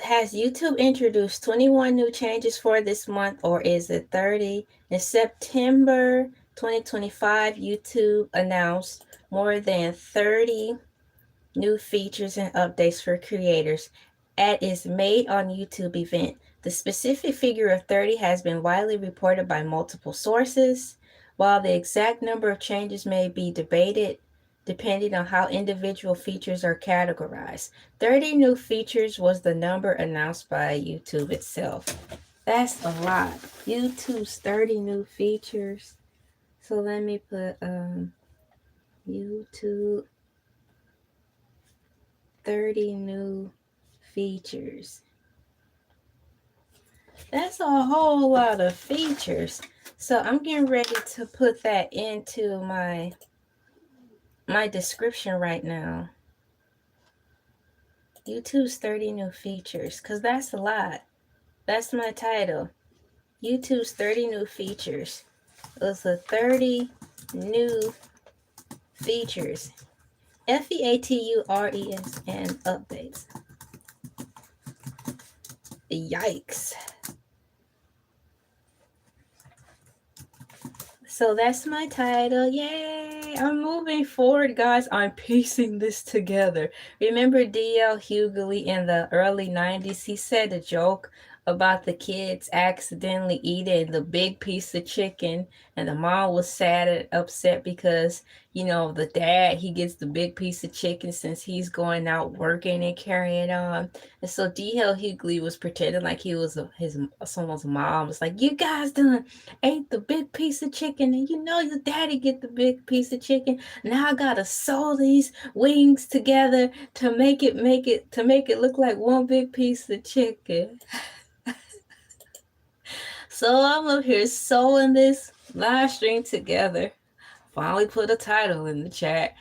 Has YouTube introduced 21 new changes for this month, or is it 30? In September 2025, YouTube announced more than 30 new features and updates for creators at its Made on YouTube event. The specific figure of 30 has been widely reported by multiple sources, while the exact number of changes may be debated depending on how individual features are categorized. 30 new features was the number announced by YouTube itself. That's a lot. YouTube's 30 new features. So let me put YouTube 30 new features. That's a whole lot of features. So I'm getting ready to put that into my description right now. YouTube's 30 new features, because that's a lot. That's my title. YouTube's 30 new features. Those are 30 new features. FEATURES and updates. Yikes. So that's my title. Yay! I'm moving forward, guys. I'm piecing this together. Remember D.L. Hughley in the early 90s? He said a joke about the kids accidentally eating the big piece of chicken, and the mom was sad and upset because, you know, the dad, he gets the big piece of chicken since he's going out working and carrying on. And so D.L. Hughley was pretending like he was someone's mom. Was like, "You guys done ate the big piece of chicken, and you know your daddy get the big piece of chicken. Now I gotta sew these wings together to make it look like one big piece of chicken." So I'm up here sewing this live stream together. Finally put a title in the chat.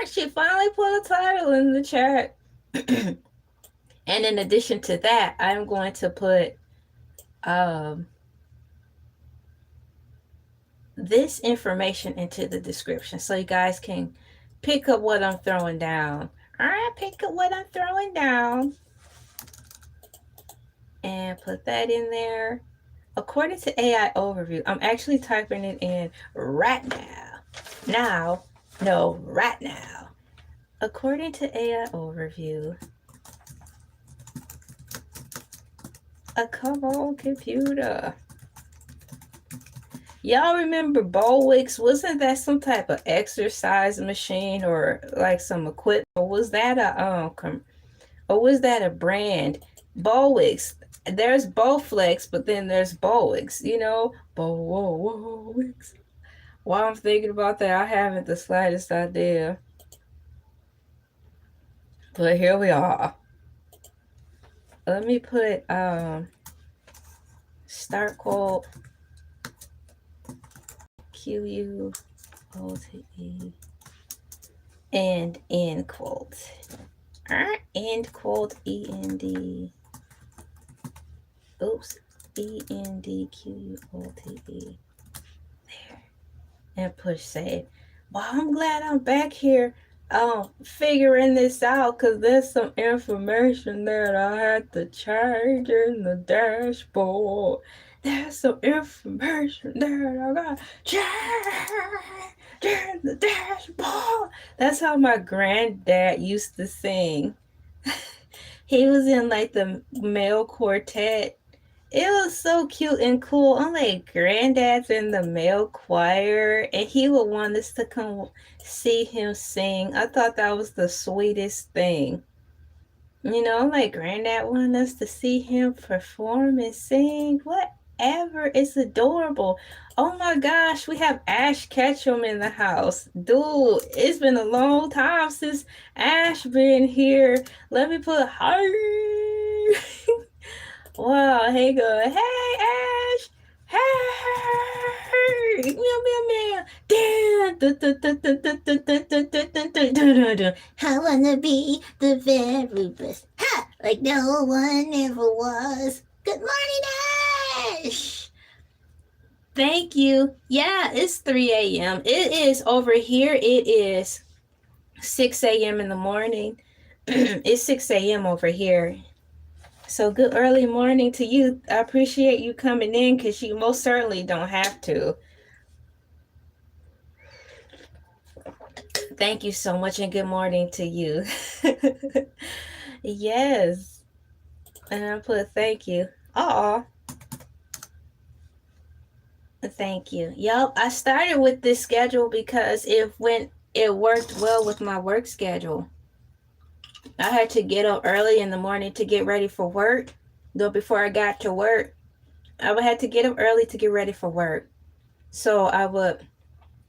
She finally put a title in the chat. And in addition to that, I'm going to put this information into the description so you guys can pick up what I'm throwing down. All right, pick up what I'm throwing down and put that in there. According to AI Overview, I'm actually typing it in right now. Right now. According to AI Overview, come on, computer. Y'all remember YIKES? Wasn't that some type of exercise machine or like some equipment? Or was that a brand? YIKES. There's Bowflex, but then there's YIKES. You know, YIKES. While I'm thinking about that, I haven't the slightest idea. But here we are. Let me put start quote QUOTE and end quote. End quote END. Oops. ENDQUOTE. There. And push save. Well, I'm glad I'm back here figuring this out, because there's some information that I had to change in the dashboard. There's some information that I got change in the dashboard. That's how my granddad used to sing. He was in like the male quartet. It was so cute and cool. I'm like, granddad's in the male choir, and he would want us to come see him sing. I thought that was the sweetest thing. You know, like, granddad wanted us to see him perform and sing. Whatever. It's adorable. Oh my gosh, we have Ash Ketchum in the house. Dude, it's been a long time since Ash been here. Let me put hi. Wow, hey, good. Hey, Ash. Hey, meow, meow, meow. I wanna be the very best. Ha! Like no one ever was. Good morning, Ash! Thank you. Yeah, it's 3 a.m. It is over here. It is 6 a.m. in the morning. It's 6 a.m. over here. So good early morning to you. I appreciate you coming in, because you most certainly don't have to. Thank you so much, and good morning to you. Yes. And I put thank you. Aw. Thank you. Yup, I started with this schedule because it worked well with my work schedule. I had to get up early in the morning to get ready for work. Though before I got to work, I would have to get up early to get ready for work. So I would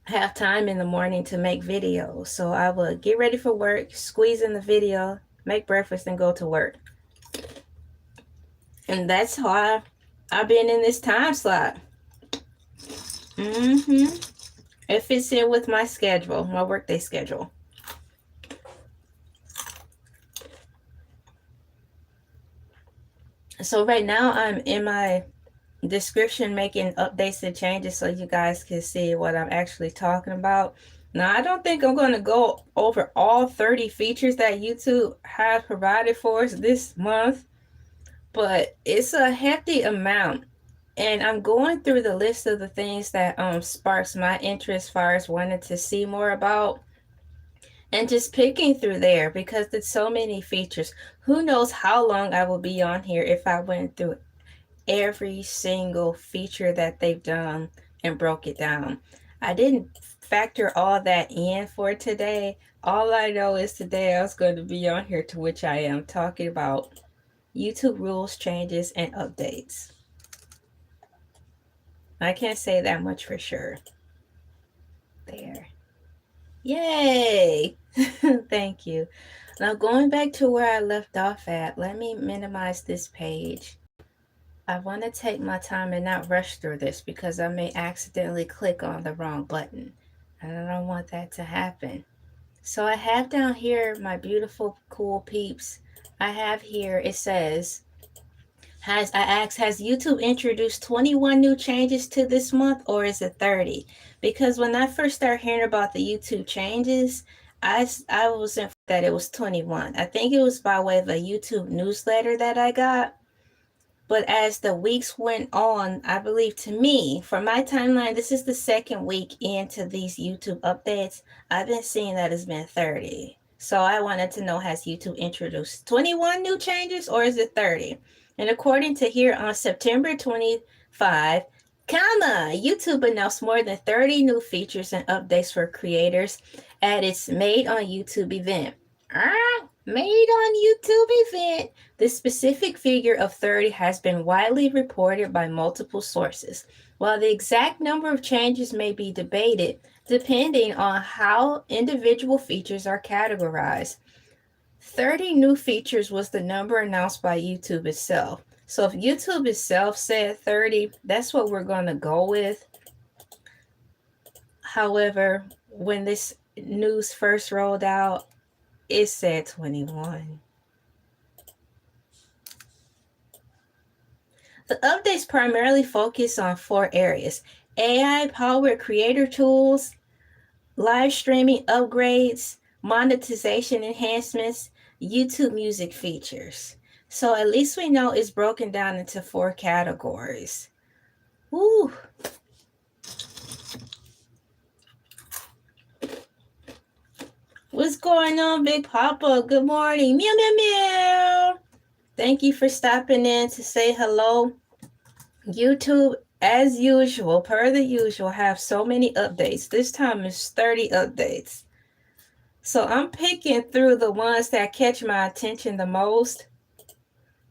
have time in the morning to make videos. So I would get ready for work, squeeze in the video, make breakfast, and go to work. And that's how I've been in this time slot. It fits in with my schedule, my workday schedule. So right now I'm in my description making updates and changes so you guys can see what I'm actually talking about. Now, I don't think I'm going to go over all 30 features that YouTube has provided for us this month, but it's a hefty amount. And I'm going through the list of the things that sparks my interest as far as wanting to see more about, and just picking through there, because there's so many features. Who knows how long I will be on here if I went through every single feature that they've done and broke it down. I didn't factor all that in for today. All I know is today I was going to be on here, to which I am, talking about YouTube rules, changes, and updates. I can't say that much for sure. There. Yay! Thank you. Now, going back to where I left off at, let me minimize this page. I want to take my time and not rush through this, because I may accidentally click on the wrong button, and I don't want that to happen. So I have down here my beautiful, cool peeps. I have here, it says, has YouTube introduced 21 new changes to this month, or is it 30? Because when I first started hearing about the YouTube changes, I was informed that it was 21. I think it was by way of a YouTube newsletter that I got. But as the weeks went on, I believe, to me, from my timeline, this is the second week into these YouTube updates. I've been seeing that it's been 30. So I wanted to know, has YouTube introduced 21 new changes, or is it 30? And according to here, on September 25, YouTube announced more than 30 new features and updates for creators at its Made on YouTube event. Made on YouTube event. The specific figure of 30 has been widely reported by multiple sources. While the exact number of changes may be debated, depending on how individual features are categorized. 30 new features was the number announced by YouTube itself. So if YouTube itself said 30, that's what we're going to go with. However, when this news first rolled out, it said 21. The updates primarily focus on 4 areas: AI-powered creator tools, live streaming upgrades, monetization enhancements, YouTube music features. So at least we know it's broken down into 4 categories. Woo! What's going on, Big Papa? Good morning. Meow, meow, meow. Thank you for stopping in to say hello. YouTube, as usual, per the usual, have so many updates. This time it's 30 updates. So I'm picking through the ones that catch my attention the most.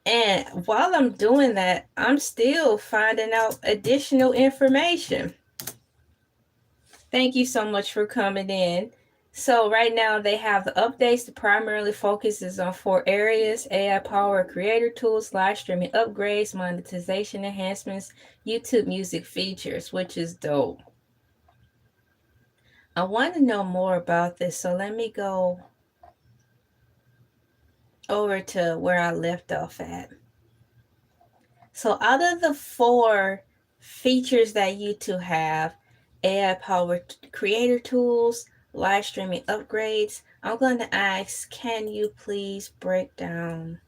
And while I'm doing that, I'm still finding out additional information. Thank you so much for coming in. So right now they have the updates that primarily focuses on 4 areas: AI-powered creator tools, live streaming upgrades, monetization enhancements, YouTube music features, which is dope. I want to know more about this, so let me go over to where I left off at. So out of the 4 features that YouTube have, AI-powered creator tools, live streaming upgrades, I'm going to ask, can you please break down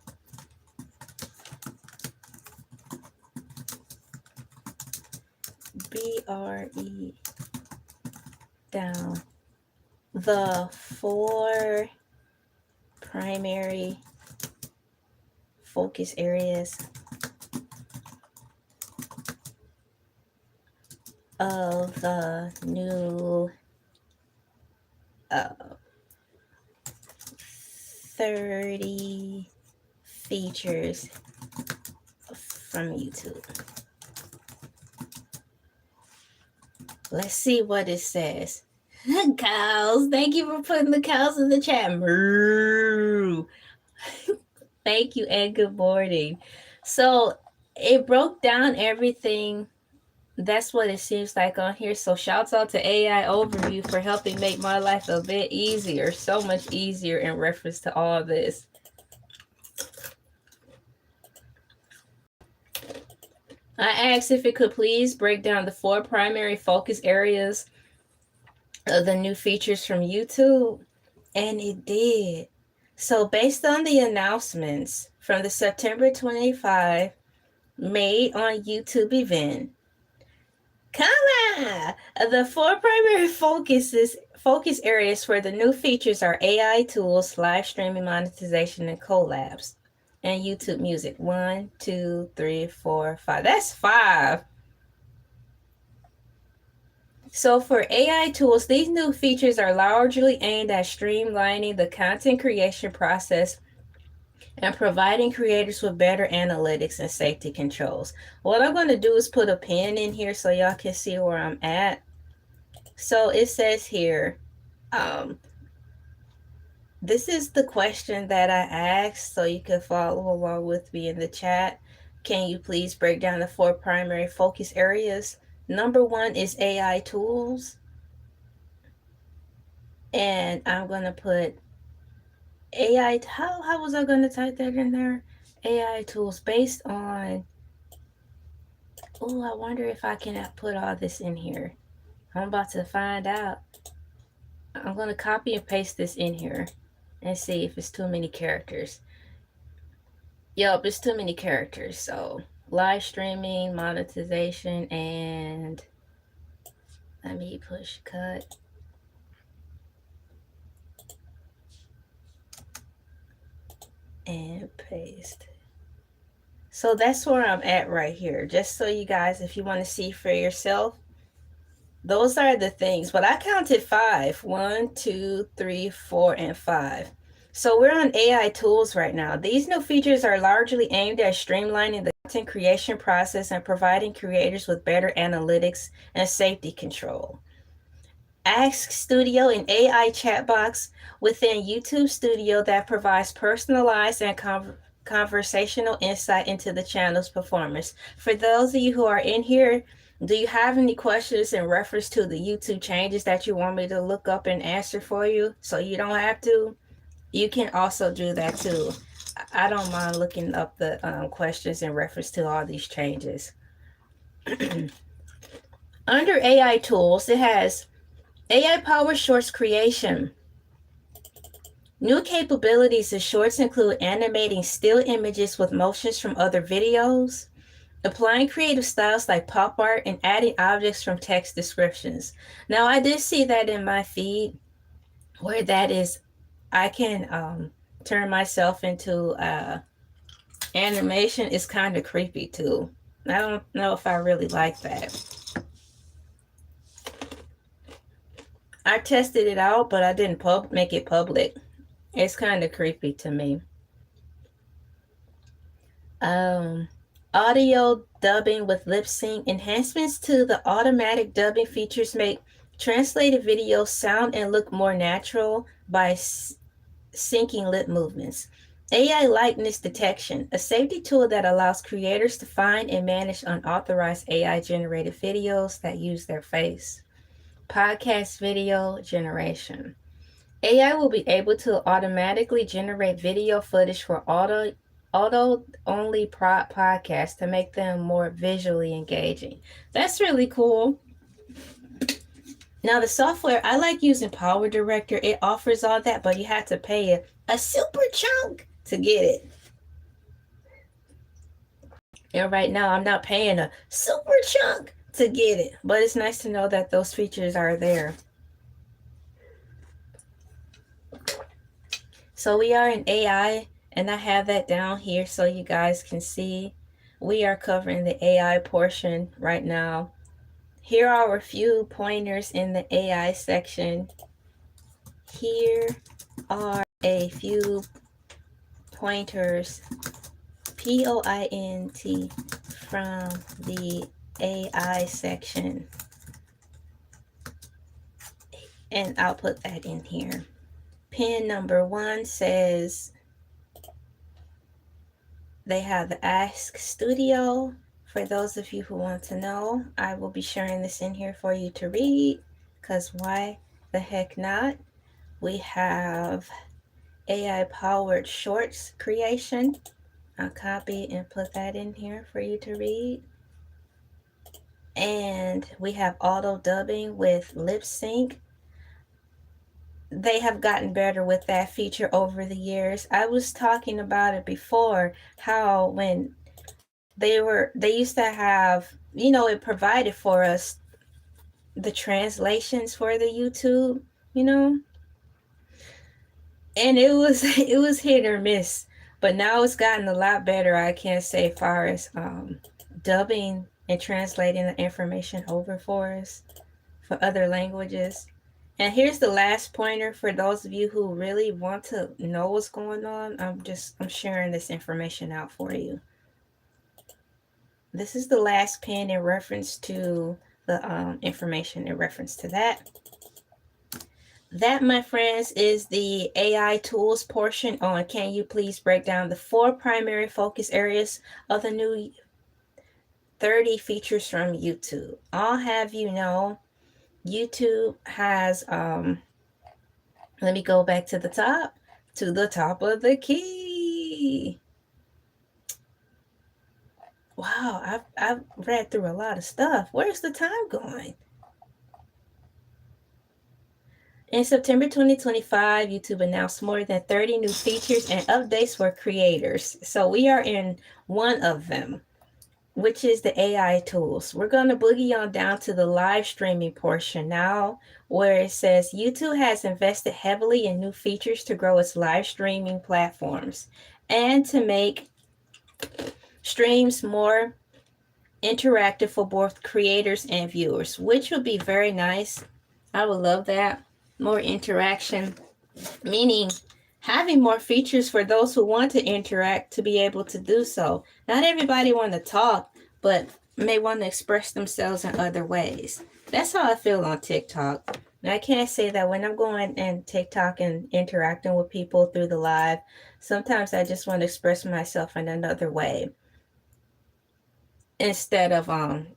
BRE down the 4 primary focus areas of the new 30 features from YouTube. Let's see what it says. Cows, thank you for putting the cows in the chat. Moo. Thank you and good morning. So it broke down everything. That's what it seems like on here. So shouts out to AI Overview for helping make my life a bit easier, so much easier in reference to all this. I asked if it could please break down the 4 primary focus areas of the new features from YouTube, and it did. So based on the announcements from the September 25 made on YouTube event, the 4 primary focus areas for the new features are AI tools, live streaming, monetization, and collabs, and YouTube music. 1, 2, 3, 4, 5. That's 5. So for AI tools, these new features are largely aimed at streamlining the content creation process and providing creators with better analytics and safety controls. What I'm going to do is put a pin in here so y'all can see where I'm at. So it says here, this is the question that I asked, so you can follow along with me in the chat. Can you please break down the 4 primary focus areas? Number 1 is AI tools. And I'm going to put AI, how was I going to type that in there? AI tools based on, oh, I wonder if I can put all this in here. I'm about to find out. I'm going to copy and paste this in here and see if it's too many characters. Yup, it's too many characters. So live streaming, monetization, and let me push cut. And paste. So that's where I'm at right here. Just so you guys, if you want to see for yourself, those are the things. But I counted 5. 1, 2, 3, 4, and 5. So we're on AI tools right now. These new features are largely aimed at streamlining the content creation process and providing creators with better analytics and safety control. Ask Studio, an AI chat box within YouTube Studio that provides personalized and conversational insight into the channel's performance. For those of you who are in here, do you have any questions in reference to the YouTube changes that you want me to look up and answer for you so you don't have to? You can also do that too. I don't mind looking up the questions in reference to all these changes. Under AI tools, it has AI powered shorts creation. New capabilities in shorts include animating still images with motions from other videos, applying creative styles like pop art, and adding objects from text descriptions. Now, I did see that in my feed where that is, I can turn myself into animation. Is kind of creepy too. I don't know if I really like that. I tested it out, but I didn't make it public. It's kind of creepy to me. Um, Audio dubbing with lip sync. Enhancements to the automatic dubbing features make translated videos sound and look more natural by syncing lip movements. AI likeness detection, a safety tool that allows creators to find and manage unauthorized AI generated videos that use their face. Podcast video generation. AI will be able to automatically generate video footage for auto only podcasts to make them more visually engaging. That's really cool. Now the software, I like using Power Director. It offers all that, but you have to pay a super chunk to get it. And right now I'm not paying a super chunk to get it, but it's nice to know that those features are there. So we are in AI, and I have that down here so you guys can see. We are covering the AI portion right now. Here are a few pointers in the AI section. Here are a few pointers, POINT, from the AI section. And I'll put that in here. Pin number 1 says they have the Ask Studio. For those of you who want to know, I will be sharing this in here for you to read, because why the heck not? We have AI powered shorts creation. I'll copy and put that in here for you to read. And we have auto dubbing with lip sync. They have gotten better with that feature over the years. I was talking about it before, how when they used to have, it provided for us the translations for the YouTube, and it was it was hit or miss, but now it's gotten a lot better. I can't say as far as dubbing and translating the information over for us for other languages. And here's the last pointer for those of you who really want to know what's going on. I'm sharing this information out for you. This is the last pin in reference to the information in reference to that. That, my friends, is the AI tools portion on Can You Please Break Down the 4 primary focus areas of the new 30 features from YouTube. I'll have you know, YouTube has, let me go back to the top of the key. Wow, I've read through a lot of stuff. Where's the time going? In September 2025, YouTube announced more than 30 new features and updates for creators. So we are in one of them, which is the AI tools. We're going to boogie on down to the live streaming portion now, where it says YouTube has invested heavily in new features to grow its live streaming platforms and to make streams more interactive for both creators and viewers, which would be very nice. I would love that. More interaction, meaning having more features for those who want to interact to be able to do so. Not everybody want to talk, but may want to express themselves in other ways. That's how I feel on TikTok. I can't say that when I'm going and TikTok and interacting with people through the live, sometimes I just want to express myself in another way. Instead of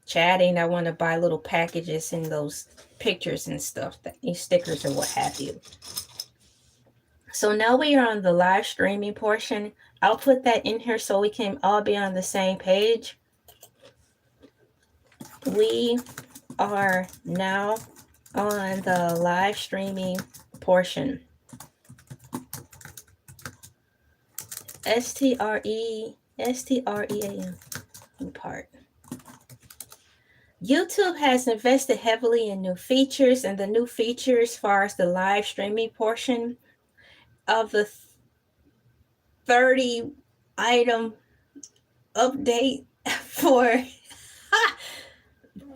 chatting, I want to buy little packages and those pictures and stuff, that stickers or what have you. So now we are on the live streaming portion. I'll put that in here so we can all be on the same page. We are now on the live streaming portion. STREAM part. YouTube has invested heavily in new features, and the new features as far as the live streaming portion of the 30 item update for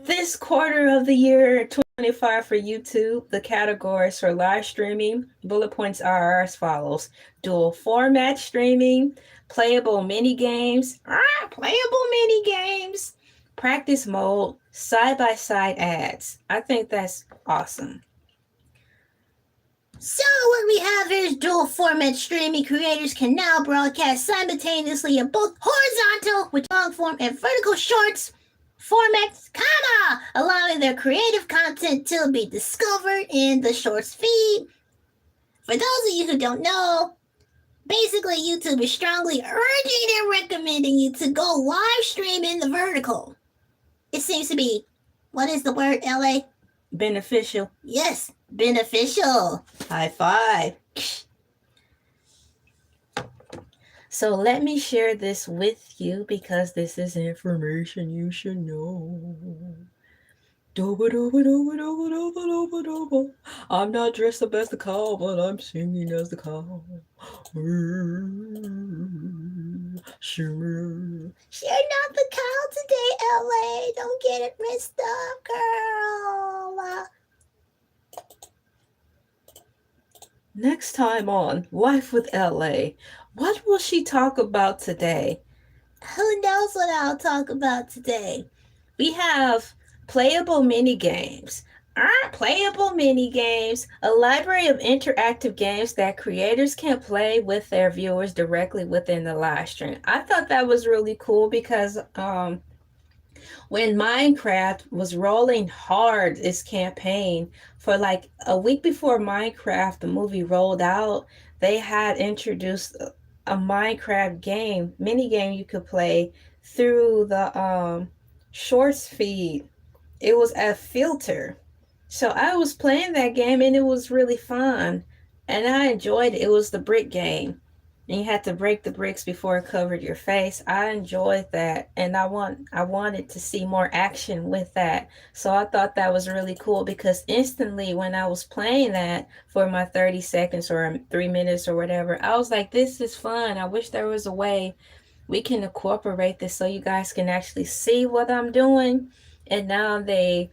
this quarter of the year 2025 for YouTube. The categories for live streaming bullet points are as follows: dual format streaming, playable mini games, practice mode, side-by-side ads. I think that's awesome. So what we have here is dual format streaming. Creators can now broadcast simultaneously in both horizontal, with long form, and vertical shorts formats, allowing their creative content to be discovered in the shorts feed. For those of you who don't know, basically YouTube is strongly urging and recommending you to go live stream in the vertical. It seems to be, what is the word, LA? Beneficial. Yes, beneficial. High five. So let me share this with you because this is information you should know. I'm not dressed up as the cow, but I'm singing as the cow. You're not the cow today, LA. Don't get it messed up, girl. Next time on Life with LA, what will she talk about today? Who knows what I'll talk about today? We have playable mini games. Playable mini games, a library of interactive games that creators can play with their viewers directly within the live stream. I thought that was really cool because when Minecraft was rolling hard its campaign, for like a week before Minecraft the movie rolled out, they had introduced a Minecraft game, mini game you could play through the shorts feed. It was a filter. So I was playing that game and it was really fun. And I enjoyed it. It was the brick game. And you had to break the bricks before it covered your face. I enjoyed that, and I wanted to see more action with that. So I thought that was really cool because instantly when I was playing that for my 30 seconds or 3 minutes or whatever, I was like, this is fun. I wish there was a way we can incorporate this so you guys can actually see what I'm doing. And now they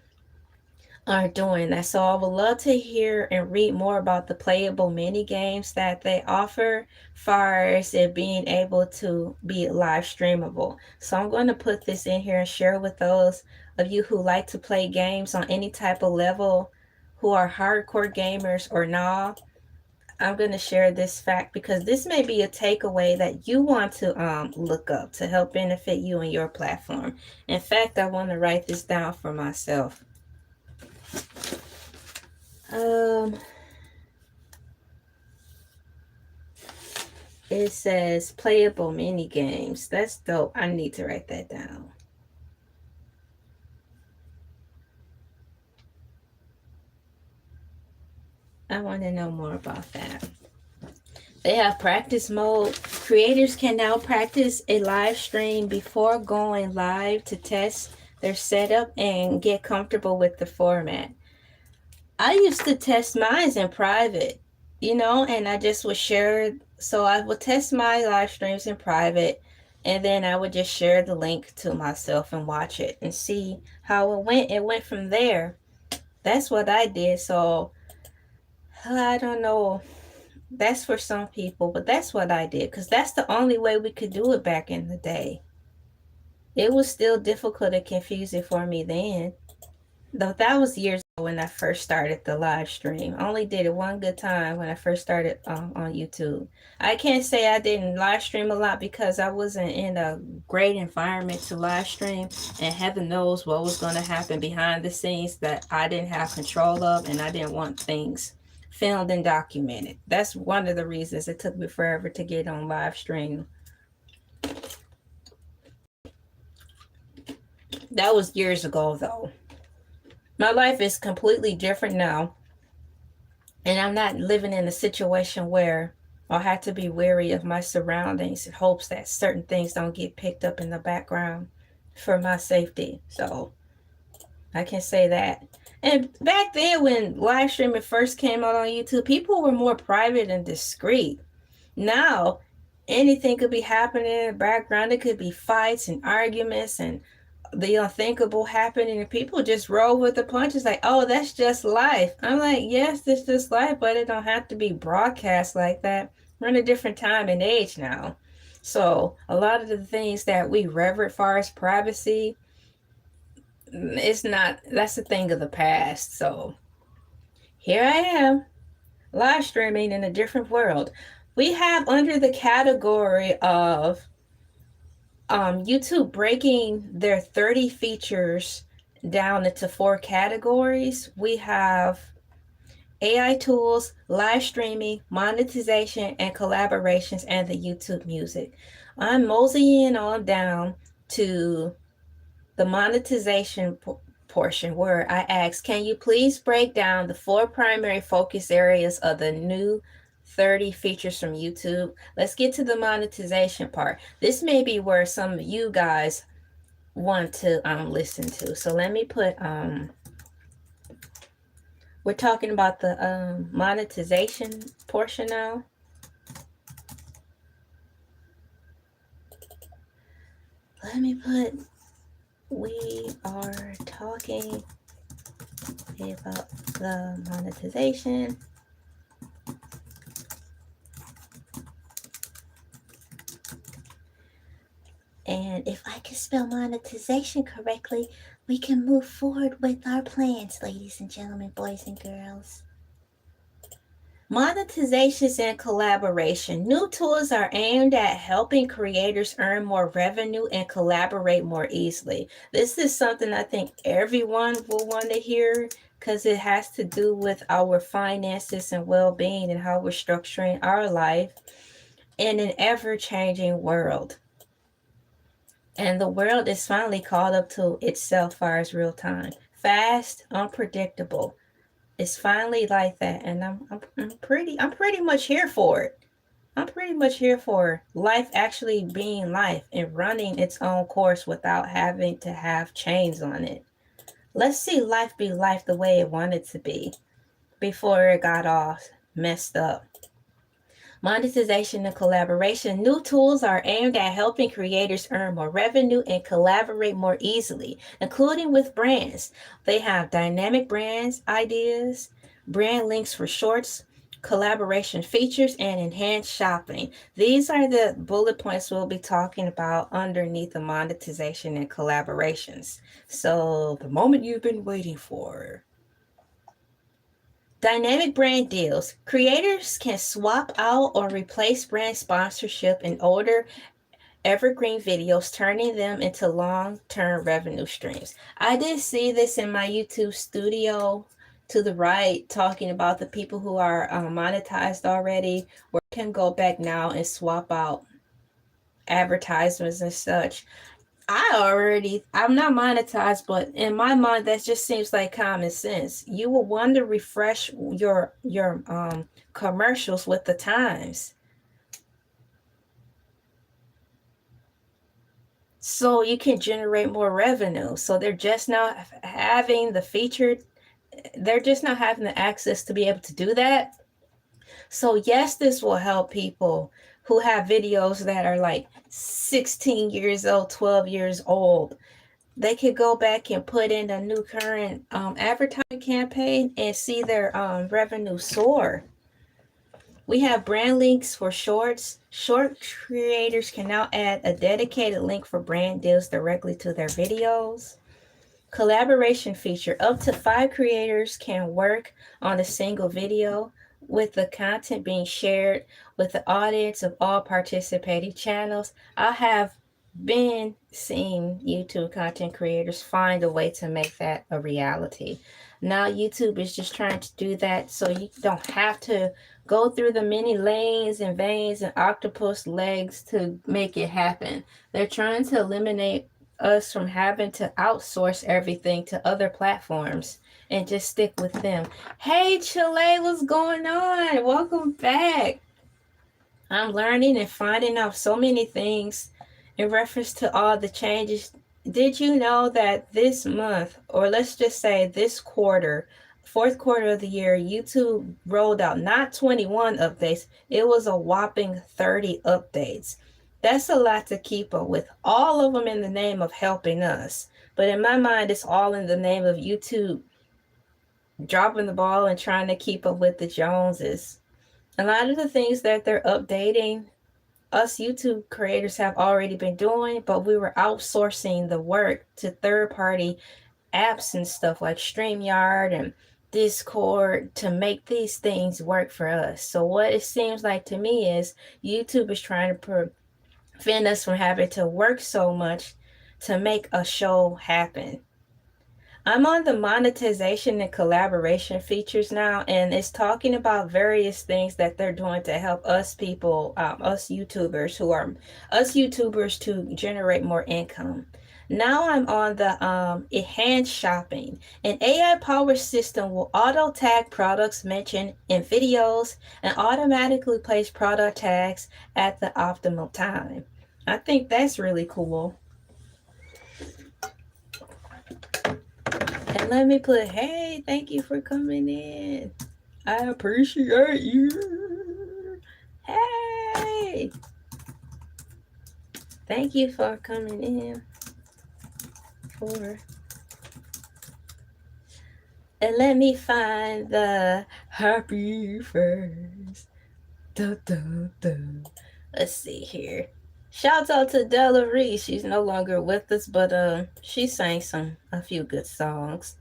are doing that. So I would love to hear and read more about the playable mini games that they offer, far as it being able to be live streamable. So I'm going to put this in here and share with those of you who like to play games on any type of level, who are hardcore gamers or not. I'm going to share this fact because this may be a takeaway that you want to look up to help benefit you and your platform. In fact, I want to write this down for myself. It says playable mini games. That's dope. I need to write that down. I want to know more about that. They have practice mode. Creators can now practice a live stream before going live to test their setup and get comfortable with the format. I used to test mine in private, and I just would share. So I would test my live streams in private, and then I would just share the link to myself and watch it and see how it went. It went from there. That's what I did. So I don't know. That's for some people, but that's what I did because that's the only way we could do it back in the day. It was still difficult and confusing for me then. Though that was years ago when I first started the live stream. I only did it one good time when I first started on YouTube. I can't say I didn't live stream a lot because I wasn't in a great environment to live stream, and heaven knows what was going to happen behind the scenes that I didn't have control of, and I didn't want things filmed and documented. That's one of the reasons it took me forever to get on live stream. That was years ago though. My life is completely different now, and I'm not living in a situation where I'll have to be wary of my surroundings in hopes that certain things don't get picked up in the background for my safety. So I can say that. And back then, when live streaming first came out on YouTube, people were more private and discreet. Now, anything could be happening in the background. It could be fights and arguments and the unthinkable happening, and people just roll with the punches like, oh, that's just life. I'm like, yes, that's just life, but it don't have to be broadcast like that. We're in a different time and age now. So a lot of the things that we reverence as far as privacy, it's not, that's a thing of the past. So here I am, live streaming in a different world. We have under the category of YouTube breaking their 30 features down into 4 categories. We have AI tools, live streaming, monetization, and collaborations, and the YouTube music. I'm moseying on down to the monetization portion where I ask, can you please break down the 4 primary focus areas of the new 30 features from YouTube? Let's get to the monetization part. This may be where some of you guys want to listen to. So let me put we're talking about the monetization portion now. Let me put, we are talking about the monetization. And if I can spell monetization correctly, we can move forward with our plans, ladies and gentlemen, boys and girls. Monetizations and collaboration. New tools are aimed at helping creators earn more revenue and collaborate more easily. This is something I think everyone will want to hear because it has to do with our finances and well-being and how we're structuring our life in an ever-changing world. And the world is finally caught up to itself as far as real time. Fast, unpredictable. It's finally like that, and I'm pretty much here for it. I'm pretty much here for life actually being life and running its own course without having to have chains on it. Let's see life be life the way it wanted to be before it got all messed up. Monetization and collaboration. New tools are aimed at helping creators earn more revenue and collaborate more easily, including with brands. They have dynamic brands, ideas, brand links for shorts, collaboration features, and enhanced shopping. These are the bullet points we'll be talking about underneath the monetization and collaborations. So, the moment you've been waiting for. Dynamic brand deals. Creators can swap out or replace brand sponsorship in older evergreen videos, turning them into long-term revenue streams. I did see this in my YouTube studio to the right, talking about the people who are monetized already, where you can go back now and swap out advertisements and such. I'm not monetized, but in my mind, that just seems like common sense. You will want to refresh your commercials with the times, so you can generate more revenue. So they're just not having the featured, they're just not having the access to be able to do that. So yes, this will help people who have videos that are like 16 years old, 12 years old. They could go back and put in a new current advertising campaign and see their revenue soar. We have brand links for shorts. Short creators can now add a dedicated link for brand deals directly to their videos. Collaboration feature. Up to 5 creators can work on a single video, with the content being shared with the audience of all participating channels. I have been seeing YouTube content creators find a way to make that a reality. Now YouTube is just trying to do that so you don't have to go through the many lanes and veins and octopus legs to make it happen. They're trying to eliminate us from having to outsource everything to other platforms and just stick with them. Hey Chile, what's going on? Welcome back. I'm learning and finding out so many things in reference to all the changes. Did you know that this month, or let's just say this quarter, fourth quarter of the year, YouTube rolled out not 21 updates, it was a whopping 30 updates. That's a lot to keep up with, all of them in the name of helping us. But in my mind, it's all in the name of YouTube dropping the ball and trying to keep up with the Joneses. A lot of the things that they're updating, us YouTube creators have already been doing, but we were outsourcing the work to third-party apps and stuff like StreamYard and Discord to make these things work for us. So what it seems like to me is YouTube is trying to prevent us from having to work so much to make a show happen. I'm on the monetization and collaboration features now, and it's talking about various things that they're doing to help us people, us YouTubers to generate more income. Now I'm on the enhanced shopping. An AI powered system will auto tag products mentioned in videos and automatically place product tags at the optimal time. I think that's really cool. And let me put, hey, thank you for coming in. I appreciate you. Hey. Thank you for coming in. And let me find the happy face. Let's see here. Shout out to Della Reese. She's no longer with us, but she sang a few good songs.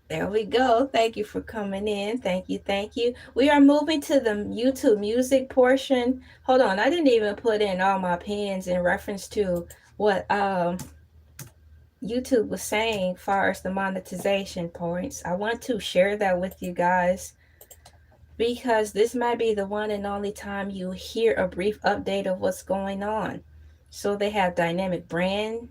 There we go. Thank you for coming in. Thank you. We are moving to the YouTube music portion. Hold on, I didn't even put in all my pins in reference to what YouTube was saying as far as the monetization points. I want to share that with you guys, because this might be the one and only time you hear a brief update of what's going on. So they have dynamic brand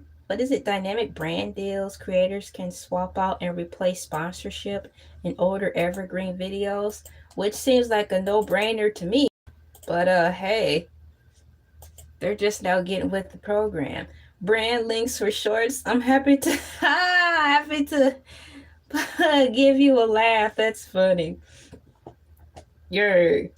deals. Creators can swap out and replace sponsorship in older evergreen videos, which seems like a no-brainer to me. But hey, they're just now getting with the program. Brand links for shorts. I'm happy to give you a laugh. That's funny. Yay.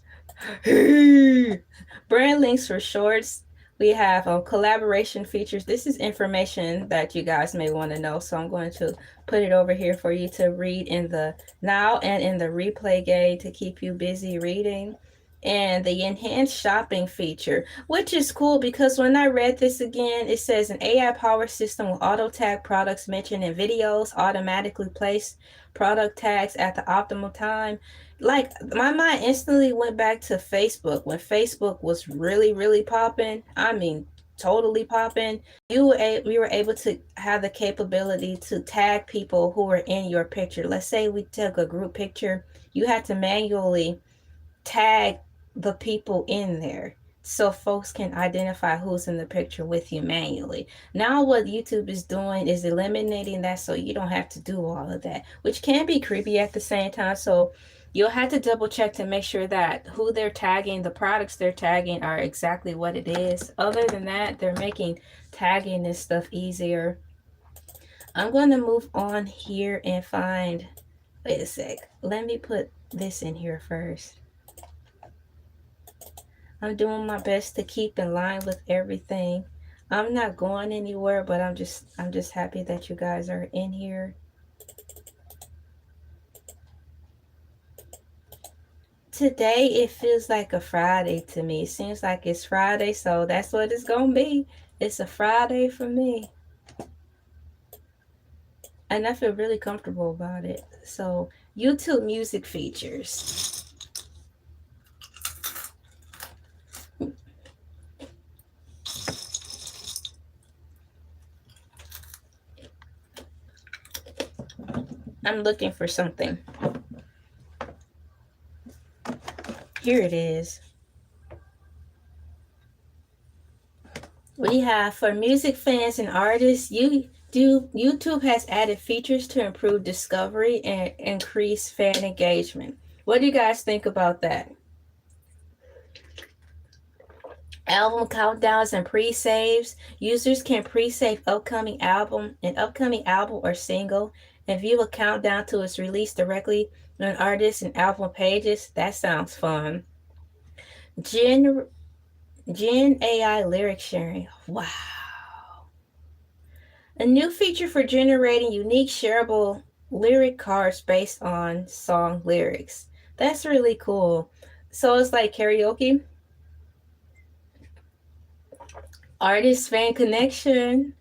Brand links for shorts. We have collaboration features. This is information that you guys may want to know, so I'm going to put it over here for you to read in the now and in the replay guide to keep you busy reading. And the enhanced shopping feature, which is cool because when I read this again, it says an AI powered system will auto tag products mentioned in videos, automatically place product tags at the optimal time. Like, my mind instantly went back to Facebook when Facebook was really popping. I mean, totally popping. We were able to have the capability to tag people who were in your picture. Let's say we took a group picture, you had to manually tag the people in there so folks can identify who's in the picture with you manually. Now what YouTube is doing is eliminating that, so you don't have to do all of that, which can be creepy at the same time. So you'll have to double check to make sure that who they're tagging, the products they're tagging, are exactly what it is. Other than that, they're making tagging this stuff easier. I'm going to move on here and find, wait a sec, let me put this in here first. I'm doing my best to keep in line with everything. I'm not going anywhere, but I'm just happy that you guys are in here. Today it feels like a Friday to me. It seems like it's Friday, so that's what it's gonna be. It's a Friday for me. and I feel really comfortable about it. So YouTube music features. I'm looking for something. Here it is. We have for music fans and artists, YouTube has added features to improve discovery and increase fan engagement. What do you guys think about that? Album countdowns and pre-saves. Users can pre-save upcoming album or single and view a countdown to its release directly on artists and album pages. That sounds fun. Gen Gen AI lyric sharing. Wow. A new feature for generating unique shareable lyric cards based on song lyrics. That's really cool. So it's like karaoke. Artist fan connection.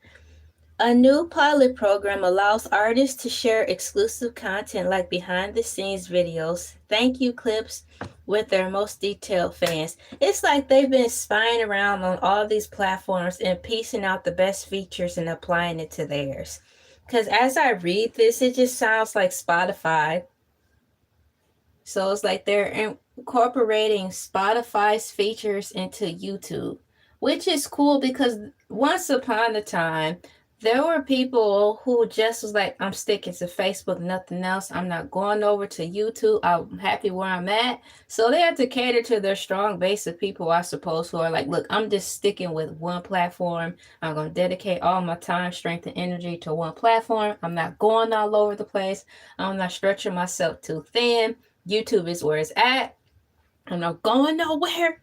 A new pilot program allows artists to share exclusive content like behind the scenes videos, thank you clips with their most detailed fans. It's like they've been spying around on all these platforms and piecing out the best features and applying it to theirs. Because as I read this, it just sounds like Spotify. So it's like they're incorporating Spotify's features into YouTube, which is cool because once upon a time, there were people who just was like, I'm sticking to Facebook, nothing else. I'm not going over to YouTube. I'm happy where I'm at. So they had to cater to their strong base of people, I suppose, who are like, look, I'm just sticking with one platform. I'm going to dedicate all my time, strength, and energy to one platform. I'm not going all over the place. I'm not stretching myself too thin. YouTube is where it's at. I'm not going nowhere.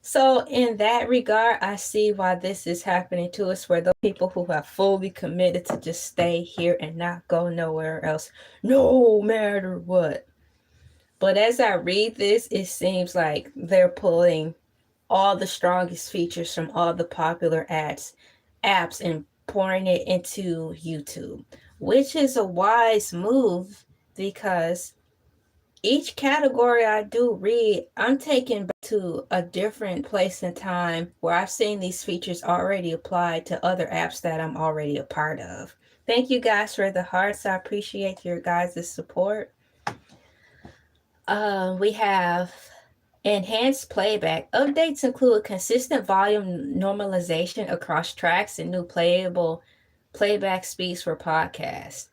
So in that regard, I see why this is happening to us, where those people who have fully committed to just stay here and not go nowhere else, no matter what. But as I read this, it seems like they're pulling all the strongest features from all the popular apps and pouring it into YouTube, which is a wise move because each category I do read, I'm taken back to a different place and time where I've seen these features already applied to other apps that I'm already a part of. Thank you guys for the hearts. I appreciate your guys' support. We have enhanced playback. Updates include consistent volume normalization across tracks and new playable playback speeds for podcasts.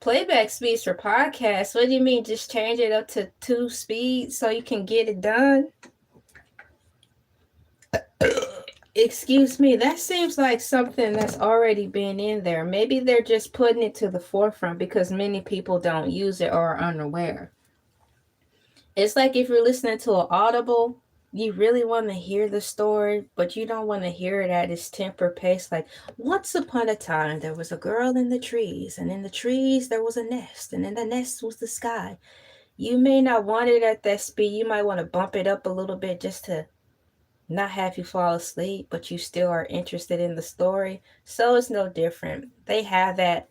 Playback speeds for podcasts? What do you mean? Just change it up to 2 speeds so you can get it done? Excuse me, that seems like something that's already been in there. Maybe they're just putting it to the forefront because many people don't use it or are unaware. It's like if you're listening to an Audible, you really want to hear the story, but you don't want to hear it at its temper pace. Like, once upon a time, there was a girl in the trees, and in the trees, there was a nest, and in the nest was the sky. You may not want it at that speed. You might want to bump it up a little bit just to not have you fall asleep, but you still are interested in the story. So it's no different. They have that.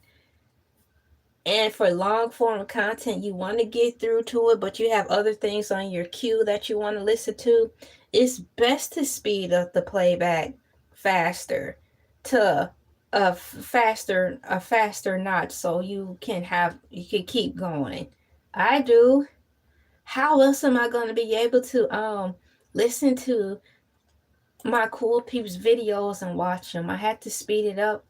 And for long form content, you want to get through to it, but you have other things on your queue that you want to listen to. It's best to speed up the playback faster to a faster notch so you can keep going. I do. How else am I going to be able to listen to my cool peeps videos and watch them? I had to speed it up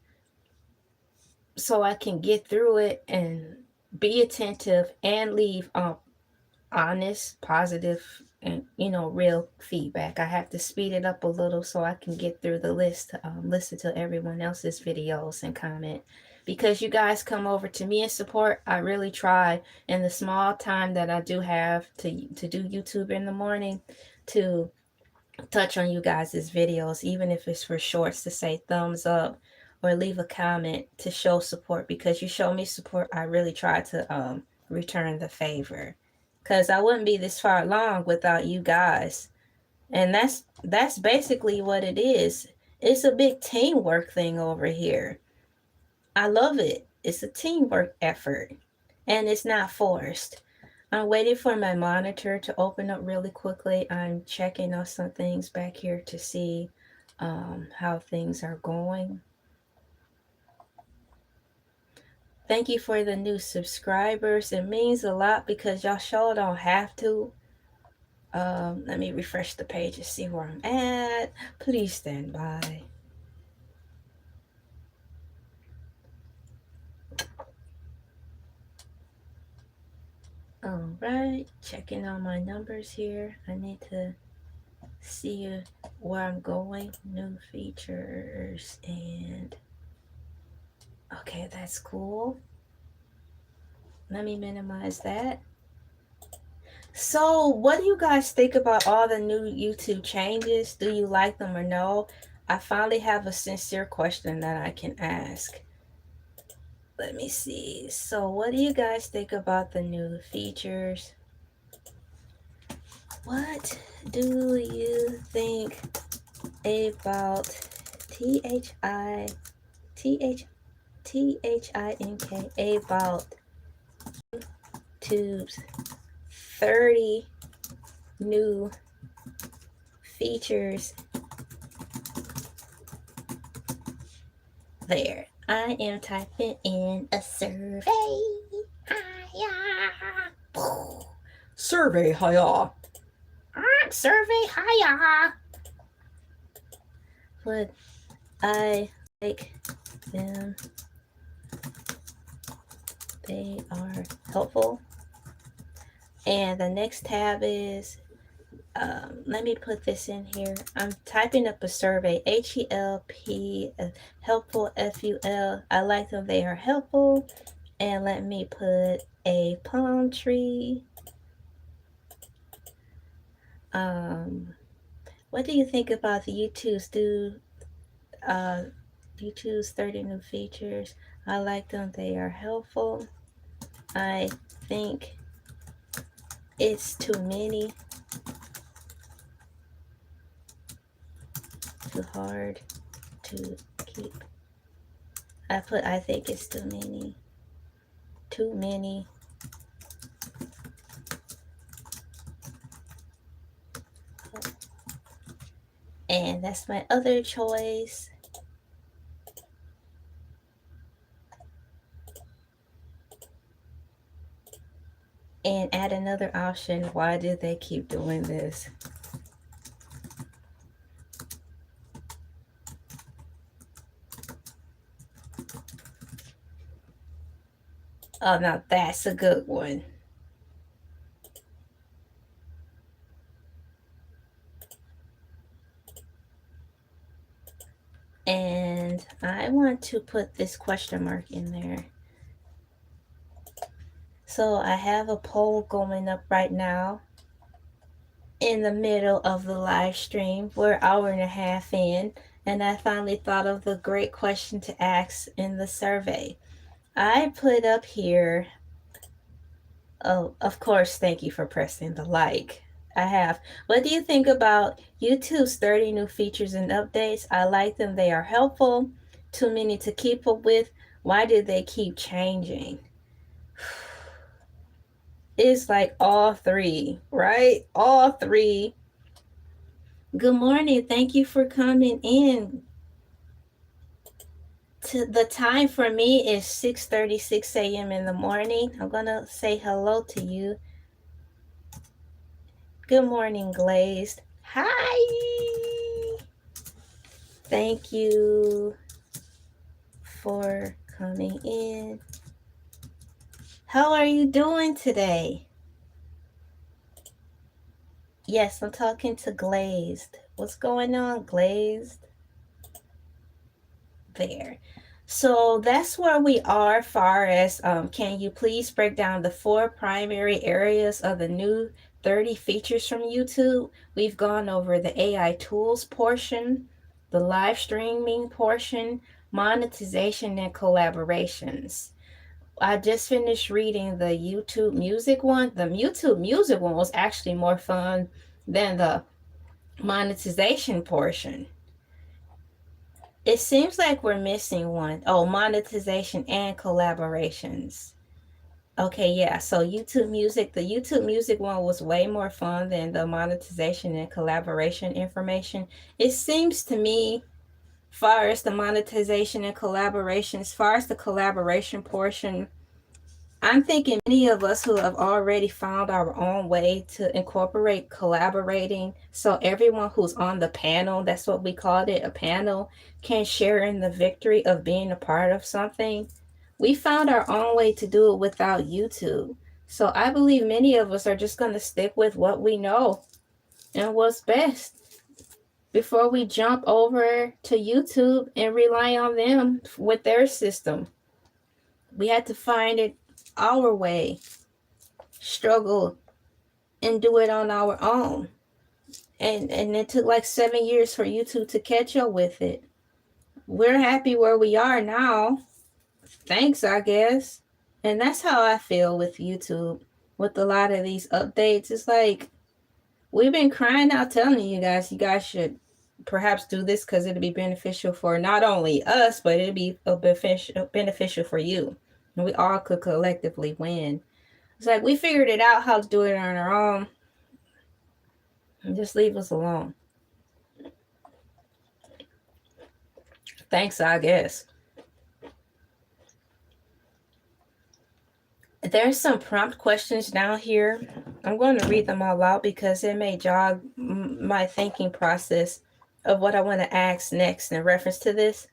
so I can get through it and be attentive and leave honest, positive, and real feedback. I have to speed it up a little so I can get through the list to listen to everyone else's videos and comment. Because you guys come over to me and support, I really try in the small time that I do have to do YouTube in the morning to touch on you guys' videos, even if it's for shorts, to say thumbs up or leave a comment to show support. Because you show me support, I really try to return the favor, because I wouldn't be this far along without you guys. And that's basically what it is. It's a big teamwork thing over here. I love it. It's a teamwork effort, and it's not forced. I'm waiting for my monitor to open up really quickly. I'm checking on some things back here to see how things are going. Thank you for the new subscribers. It means a lot because y'all sure don't have to. Let me refresh the page and see where I'm at. Please stand by. All right, checking on my numbers here. I need to see where I'm going. New features and okay, that's cool. Let me minimize that. So, what do you guys think about all the new YouTube changes? Do you like them or no? I finally have a sincere question that I can ask. Let me see. So, what do you guys think about the new features? What do you think about THINK about YouTube's 30 new features? There. I am typing in a survey. Survey, hiya. Survey, hiya. Would I like them? They are helpful. And the next tab is, let me put this in here. I'm typing up a survey. HELP, helpful, FUL. I like them. They are helpful. And let me put a palm tree. What do you think about the YouTube's 30 new features? I like them. They are helpful. I think it's too many. Too hard to keep. I think it's too many. Too many. And that's my other choice. And add another option. Why do they keep doing this? Oh, now that's a good one. And I want to put this question mark in there. So I have a poll going up right now in the middle of the live stream. We're an hour and a half in, and I finally thought of the great question to ask in the survey. I put up here, oh, of course, thank you for pressing the like. I have. What do you think about YouTube's 30 new features and updates? I like them. They are helpful. Too many to keep up with. Why do they keep changing? It's like all three, right? All three. Good morning. Thank you for coming in. The time for me is 6:36 a.m. in the morning. I'm going to say hello to you. Good morning, Glazed. Hi. Thank you for coming in. How are you doing today? Yes, I'm talking to Glazed. What's going on, Glazed? There. So that's where we are far as can you please break down the 4 primary areas of the new 30 features from YouTube? We've gone over the AI tools portion, the live streaming portion, monetization, and collaborations. I just finished reading the YouTube music one. The YouTube music one was actually more fun than the monetization portion. It seems like we're missing one. Oh, monetization and collaborations. Okay, yeah. So YouTube Music, the YouTube Music one was way more fun than the monetization and collaboration information. It seems to me, far as the monetization and collaboration, as far as the collaboration portion, I'm thinking many of us who have already found our own way to incorporate collaborating, so everyone who's on the panel, that's what we called it, a panel, can share in the victory of being a part of something. We found our own way to do it without YouTube. So I believe many of us are just going to stick with what we know and what's best before we jump over to YouTube and rely on them with their system. We had to find it our way, struggle, and do it on our own. And it took like 7 years for YouTube to catch up with it. We're happy where we are now. Thanks, I guess. And that's how I feel with YouTube. With a lot of these updates, it's like we've been crying out telling you guys should perhaps do this because it'll be beneficial for not only us, but it'll be beneficial for you. And we all could collectively win. It's like we figured it out how to do it on our own. And just leave us alone. Thanks, I guess. There's some prompt questions down here. I'm going to read them all out because it may jog my thinking process of what I want to ask next in reference to this.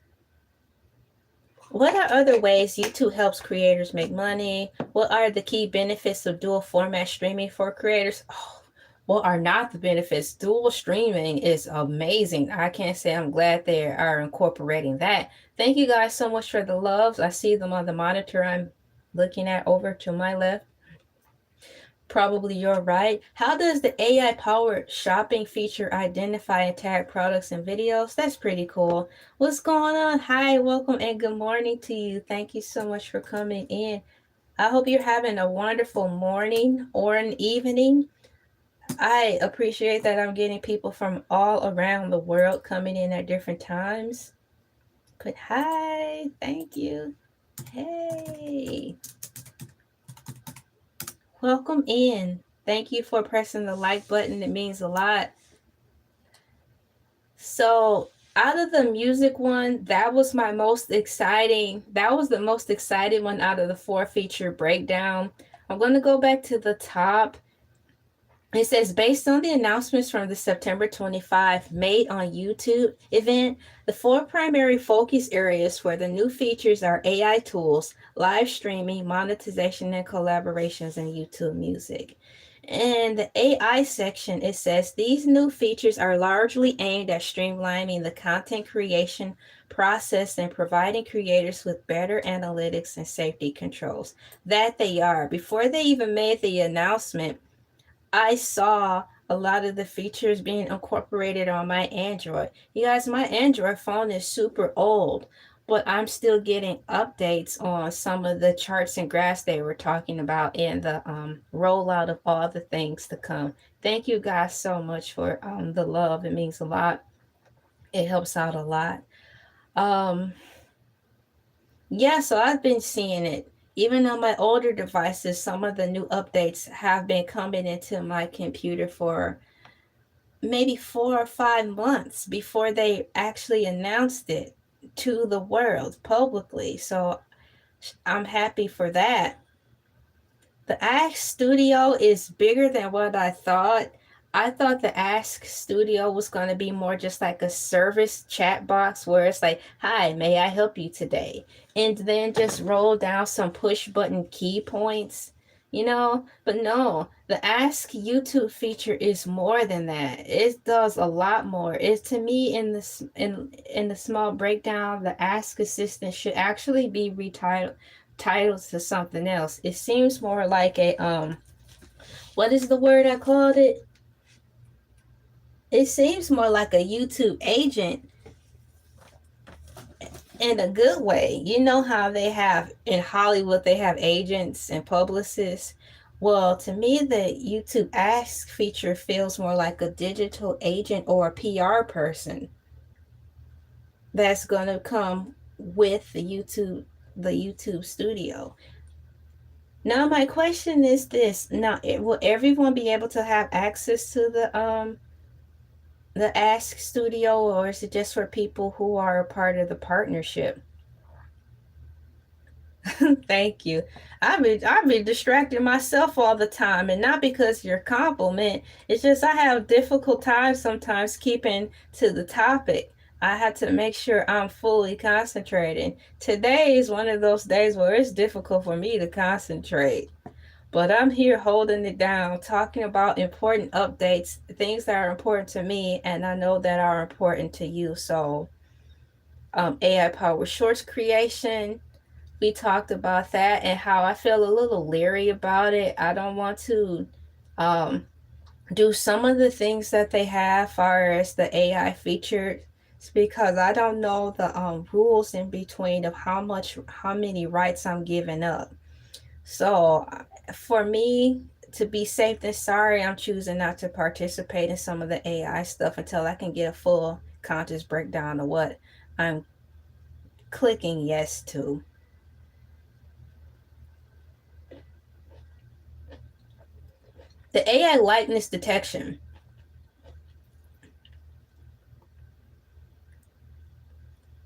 What are other ways YouTube helps creators make money? What are the key benefits of dual format streaming for creators? Oh, what are not the benefits? Dual streaming is amazing. I can't say I'm glad they are incorporating that. Thank you guys so much for the loves. I see them on the monitor I'm looking at over to my left. Probably you're right. How does the AI powered shopping feature identify and tag products and videos? That's pretty cool. What's going on? Hi, welcome and good morning to you. Thank you so much for coming in. I hope you're having a wonderful morning or an evening. I appreciate that I'm getting people from all around the world coming in at different times. But hi, thank you. Hey. Welcome in. Thank you for pressing the like button. It means a lot. So, out of the music one, that was my most exciting. That was the most exciting one out of the 4 feature breakdown. I'm going to go back to the top. It says, based on the announcements from the September 25 Made on YouTube event, the 4 primary focus areas for the new features are AI tools, live streaming, monetization, and collaborations in YouTube Music. In the AI section, it says these new features are largely aimed at streamlining the content creation process and providing creators with better analytics and safety controls. That they are. Before they even made the announcement, I saw a lot of the features being incorporated on my Android. You guys, my Android phone is super old, but I'm still getting updates on some of the charts and graphs they were talking about and the rollout of all the things to come. Thank you guys so much for the love. It means a lot. It helps out a lot. Yeah, so I've been seeing it. Even on my older devices, some of the new updates have been coming into my computer for maybe 4 or 5 months before they actually announced it to the world publicly. So I'm happy for that. The Ask Studio is bigger than what I thought. I thought the Ask Studio was going to be more just like a service chat box where it's like, hi, may I help you today? And then just roll down some push button key points, But no, the Ask YouTube feature is more than that. It does a lot more. It's to me in the small breakdown, the Ask Assistant should actually be retitled to something else. It seems more like a what is the word I called it? It seems more like a YouTube agent in a good way. You know how they have in Hollywood, they have agents and publicists. Well, to me, the YouTube Ask feature feels more like a digital agent or a PR person. that's going to come with the YouTube studio. Now my question is this. Now, will everyone be able to have access to the Ask Studio, or is it just for people who are a part of the partnership? Thank you. I be distracting myself all the time, and not because you're compliment. It's just I have difficult times sometimes keeping to the topic. I had to make sure I'm fully concentrating. Today is one of those days where it's difficult for me to concentrate. But I'm here holding it down, talking about important updates, things that are important to me, and I know that are important to you. So, AI powered shorts creation, we talked about that and how I feel a little leery about it. I don't want to um, do some of the things that they have far as the AI featured. It's because I don't know the rules in between of how many rights I'm giving up. So for me to be safe than sorry, I'm choosing not to participate in some of the AI stuff until I can get a full conscious breakdown of what I'm clicking yes to. The AI likeness detection.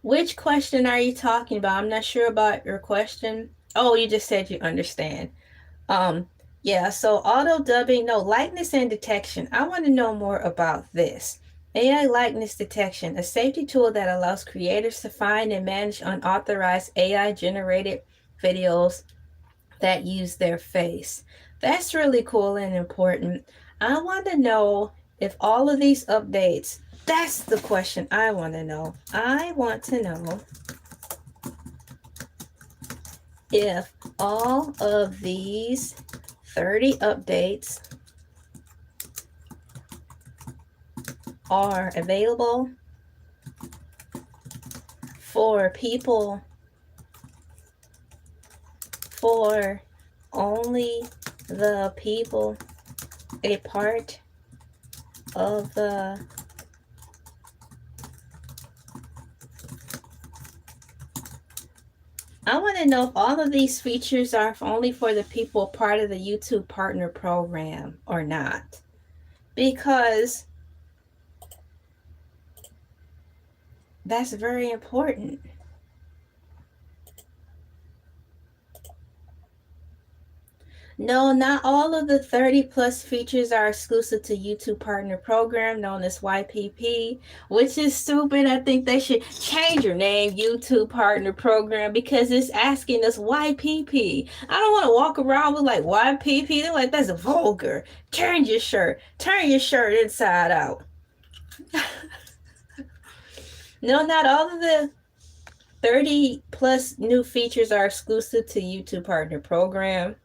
Which question are you talking about? I'm not sure about your question. Oh, you just said you understand. Um, yeah, so auto dubbing, no, likeness and detection. I want to know more about this. AI likeness detection, a safety tool that allows creators to find and manage unauthorized AI generated videos that use their face. That's really cool and important. I want to know if all of these updates, that's the question I want to know. I want to know if all of these 30 updates are available for people, for only the people a part of the I want to know if all of these features are only for the people part of the YouTube partner program or not. Because that's very important. No, not all of the 30 plus features are exclusive to YouTube Partner Program known as YPP, which is stupid. I think they should change your name, YouTube Partner Program, because it's asking us YPP. I don't want to walk around with like YPP. They're like, that's vulgar. Turn your shirt inside out. No, not all of the 30 plus new features are exclusive to YouTube Partner Program.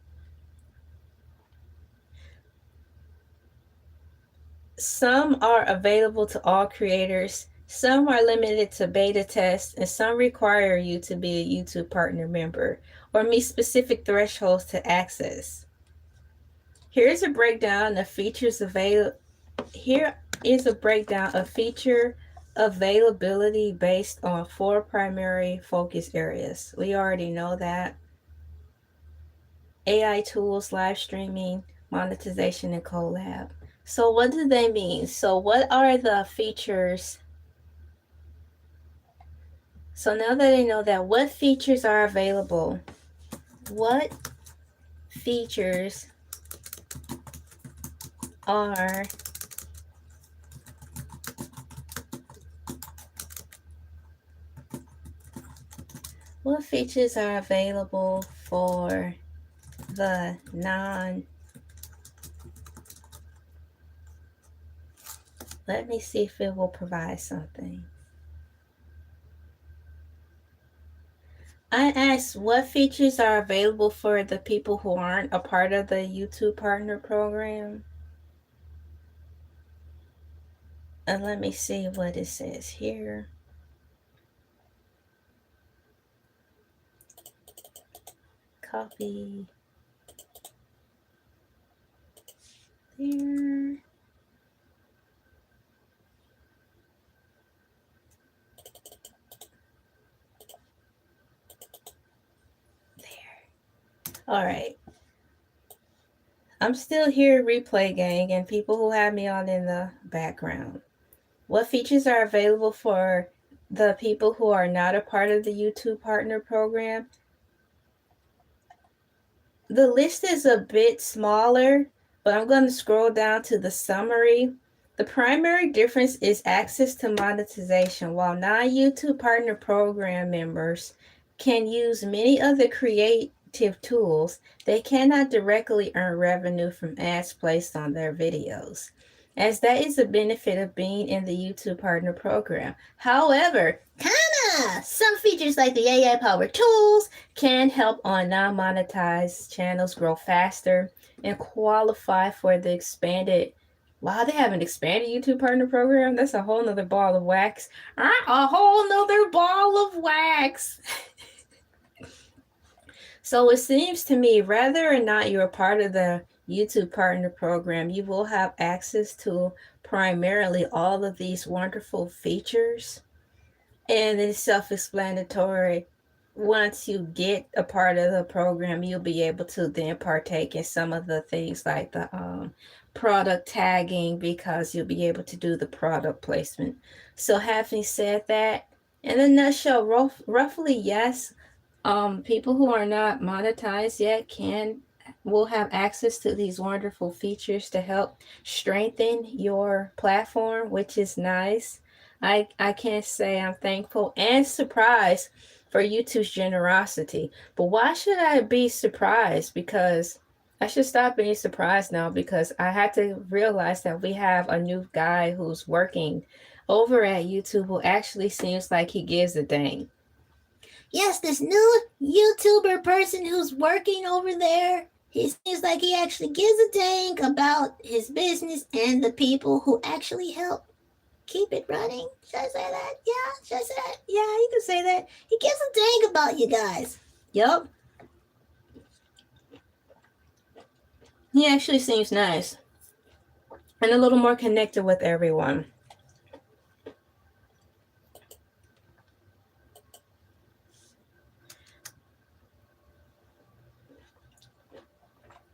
Some are available to all creators, some are limited to beta tests, and some require you to be a YouTube partner member or meet specific thresholds to access. Here's a breakdown of features available. Here is a breakdown of feature availability based on 4 primary focus areas. We already know that. AI tools, live streaming, monetization, and collab. So what do they mean? So what are the features? So now that I know that, what features are available? What features are what features are available for the non let me see if it will provide something. I asked what features are available for the people who aren't a part of the YouTube Partner Program. And let me see what it says here. Copy. There. All right. I'm still here, replay gang, and people who have me on in the background. What features are available for the people who are not a part of the YouTube Partner Program? The list is a bit smaller, but I'm going to scroll down to the summary. The primary difference is access to monetization. While non-YouTube Partner Program members can use many other creative tools, they cannot directly earn revenue from ads placed on their videos, as that is a benefit of being in the YouTube Partner Program. However, some features like the AI powered tools can help on non-monetized channels grow faster and qualify for the expanded. Wow, they have an expanded YouTube Partner Program. That's a whole nother ball of wax. A whole nother ball of wax. So it seems to me, whether or not you're a part of the YouTube Partner Program, you will have access to primarily all of these wonderful features. And it's self-explanatory. Once you get a part of the program, you'll be able to then partake in some of the things like the product tagging, because you'll be able to do the product placement. So having said that, in a nutshell, roughly yes, people who are not monetized yet will have access to these wonderful features to help strengthen your platform, which is nice. I can't say I'm thankful and surprised for YouTube's generosity. But why should I be surprised? Because I should stop being surprised now, because I had to realize that we have a new guy who's working over at YouTube who actually seems like he gives a dang. Yes, this new YouTuber person who's working over there, he seems like he actually gives a dang about his business and the people who actually help keep it running. Should I say that? Yeah, should I say that? Yeah, you can say that. He gives a dang about you guys. Yup. He actually seems nice and a little more connected with everyone.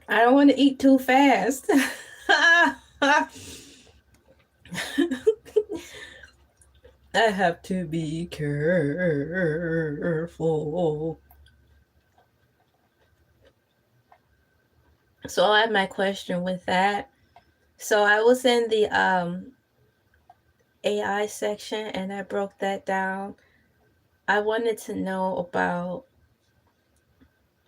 I don't want to eat too fast. I have to be careful. So I have my question with that. So I was in the AI section and I broke that down. I wanted to know about.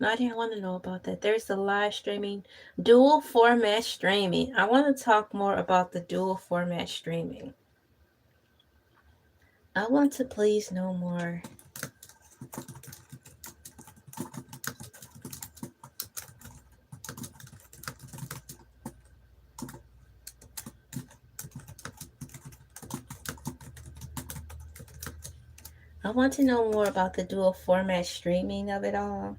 No, I didn't want to know about that. There's the live streaming, dual format streaming. I want to talk more about the dual format streaming. I want to please know more. I want to know more about the dual format streaming of it all.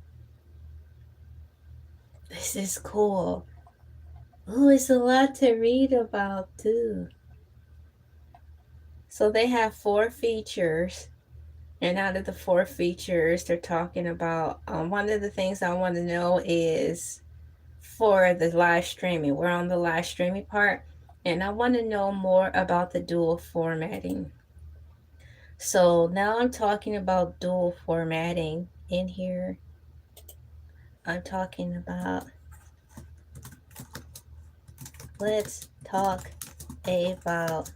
This is cool. Ooh, it's a lot to read about too. So they have 4 features, and out of the 4 features, they're talking about one of the things I want to know is for the live streaming. We're on the live streaming part, and I want to know more about the dual formatting. So now I'm talking about dual formatting in here. I'm talking about, let's talk about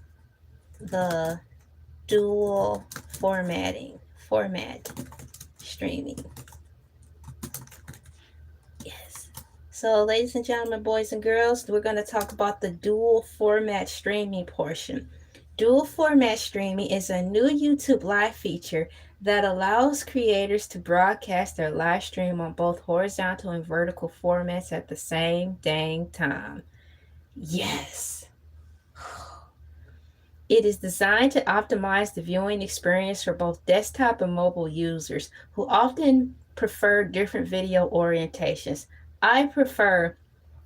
the dual format streaming. Yes. So ladies and gentlemen, boys and girls, we're going to talk about the dual format streaming portion. Dual format streaming is a new YouTube live feature that allows creators to broadcast their live stream on both horizontal and vertical formats at the same dang time. Yes. It is designed to optimize the viewing experience for both desktop and mobile users who often prefer different video orientations. I prefer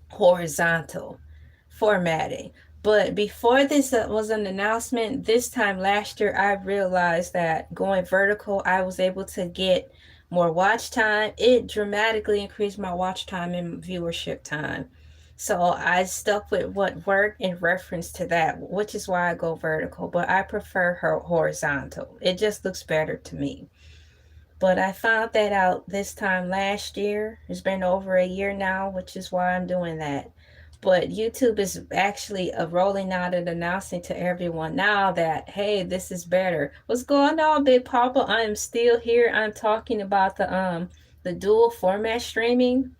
horizontal formatting. But before this was an announcement, this time last year, I realized that going vertical, I was able to get more watch time. It dramatically increased my watch time and viewership time. So I stuck with what worked in reference to that, which is why I go vertical, but I prefer her horizontal. It just looks better to me. But I found that out this time last year. It's been over a year now, which is why I'm doing that. But YouTube is actually rolling out and announcing to everyone now that, hey, this is better. What's going on, Big Papa? I am still here. I'm talking about the dual format streaming,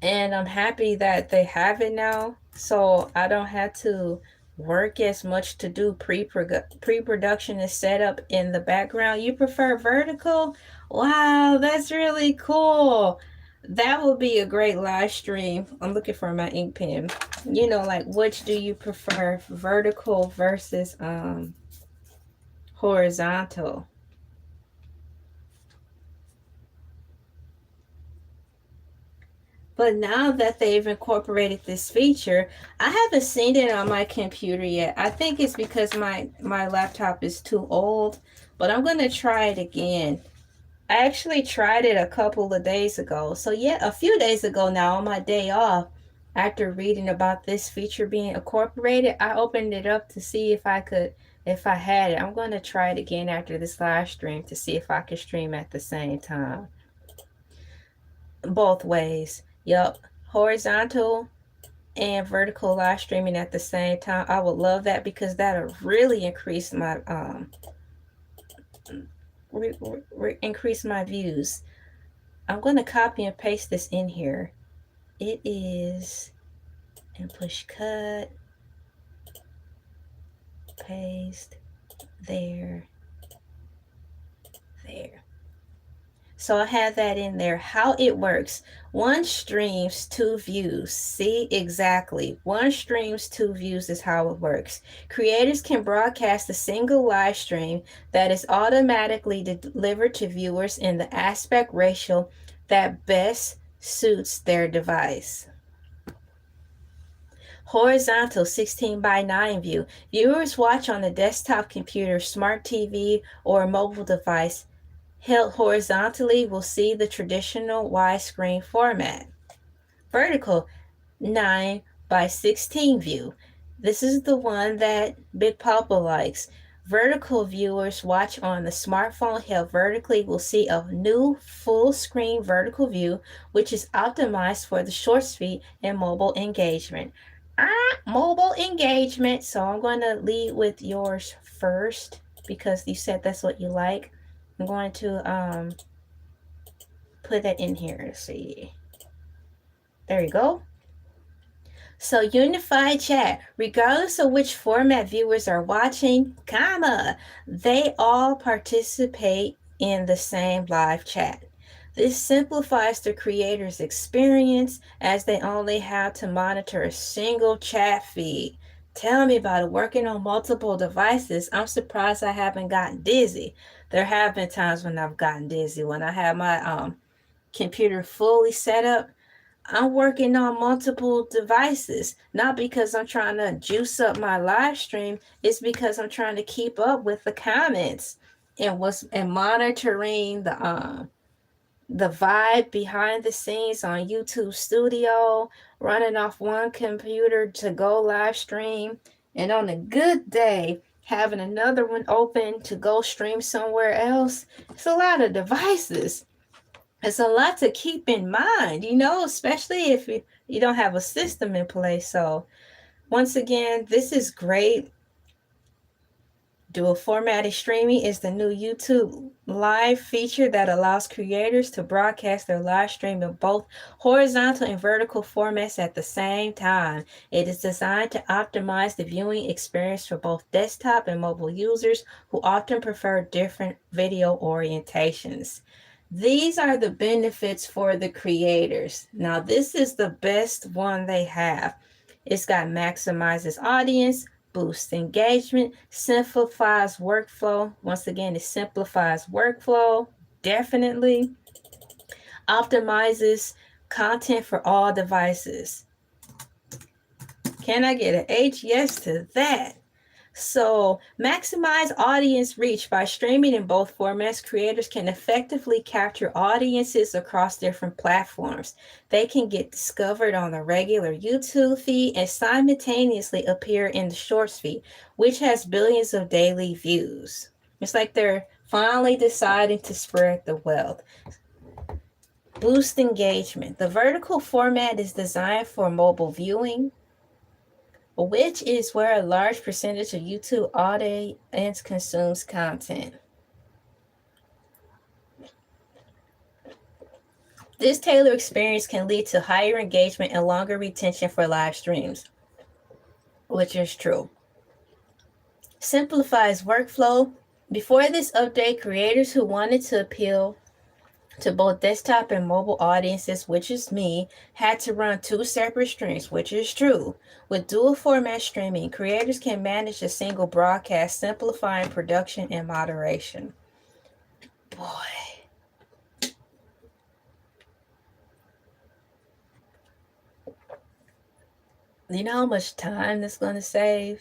and I'm happy that they have it now, so I don't have to work as much to do pre-production and setup in the background. You prefer vertical? Wow, that's really cool. That would be a great live stream. I'm looking for my ink pen. You know, like, which do you prefer, vertical versus horizontal? But now that they've incorporated this feature, I haven't seen it on my computer yet. I think it's because my laptop is too old, but I'm going to try it again. I actually tried it a couple of days ago. So yeah, a few days ago now on my day off, after reading about this feature being incorporated, I opened it up to see if I had it. I'm going to try it again after this live stream to see if I can stream at the same time. Both ways. Yep. Horizontal and vertical live streaming at the same time. I would love that because that'll really increase my increase my views. I'm going to copy and paste this in here. It is, and push cut, paste, there. So I have that in there. How it works. One streams, two views. See, exactly. One streams, two views is how it works. Creators can broadcast a single live stream that is automatically delivered to viewers in the aspect ratio that best suits their device. Horizontal 16 by 9 view. Viewers watch on a desktop computer, smart TV, or a mobile device. Held horizontally will see the traditional widescreen format. Vertical 9 by 16 view. This is the one that Big Papa likes. Vertical viewers watch on the smartphone held vertically will see a new full screen vertical view, which is optimized for the short speed and mobile engagement. Mobile engagement. So I'm going to lead with yours first because you said that's what you like. I'm going to put that in here. Let's see. There you go. So unified chat, regardless of which format viewers are watching, they all participate in the same live chat. This simplifies the creator's experience as they only have to monitor a single chat feed. Tell me about it. Working on multiple devices, I'm surprised I haven't gotten dizzy. There have been times when I've gotten dizzy. When I have my computer fully set up, I'm working on multiple devices, not because I'm trying to juice up my live stream. It's because I'm trying to keep up with the comments and monitoring the vibe behind the scenes on YouTube Studio, running off one computer to go live stream, and on a good day, having another one open to go stream somewhere else. It's a lot of devices. It's a lot to keep in mind, especially if you don't have a system in place. So once again, this is great. Dual formatted streaming is the new YouTube live feature that allows creators to broadcast their live stream in both horizontal and vertical formats at the same time. It is designed to optimize the viewing experience for both desktop and mobile users who often prefer different video orientations. These are the benefits for the creators. Now, this is the best one they have. It's got maximizes audience, boosts engagement, simplifies workflow. Once again, it simplifies workflow, definitely. Optimizes content for all devices. Can I get an H? Yes to that. So, maximize audience reach by streaming in both formats. Creators can effectively capture audiences across different platforms. They can get discovered on the regular YouTube feed and simultaneously appear in the Shorts feed, which has billions of daily views. It's like they're finally deciding to spread the wealth. Boost engagement. The vertical format is designed for mobile viewing, which is where a large percentage of YouTube audience consumes content. This tailored experience can lead to higher engagement and longer retention for live streams, which is true. Simplifies workflow. Before this update, creators who wanted to appeal to both desktop and mobile audiences, which is me, had to run 2 separate streams, which is true. With dual format streaming, creators can manage a single broadcast, simplifying production and moderation. Boy. You know how much time that's going to save?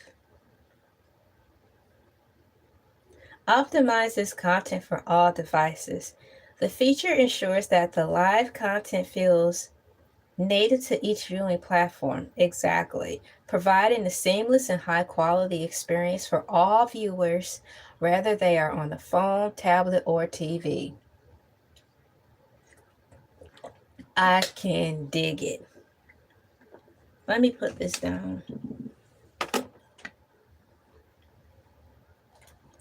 Optimizes content for all devices. The feature ensures that the live content feels native to each viewing platform. Exactly. Providing a seamless and high quality experience for all viewers, whether they are on the phone, tablet, or TV. I can dig it. Let me put this down.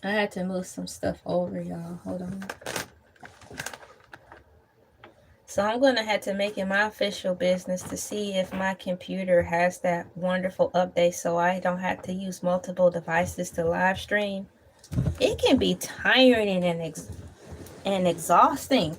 I had to move some stuff over, y'all. Hold on. So I'm going to have to make it my official business to see if my computer has that wonderful update so I don't have to use multiple devices to live stream. It can be tiring and exhausting.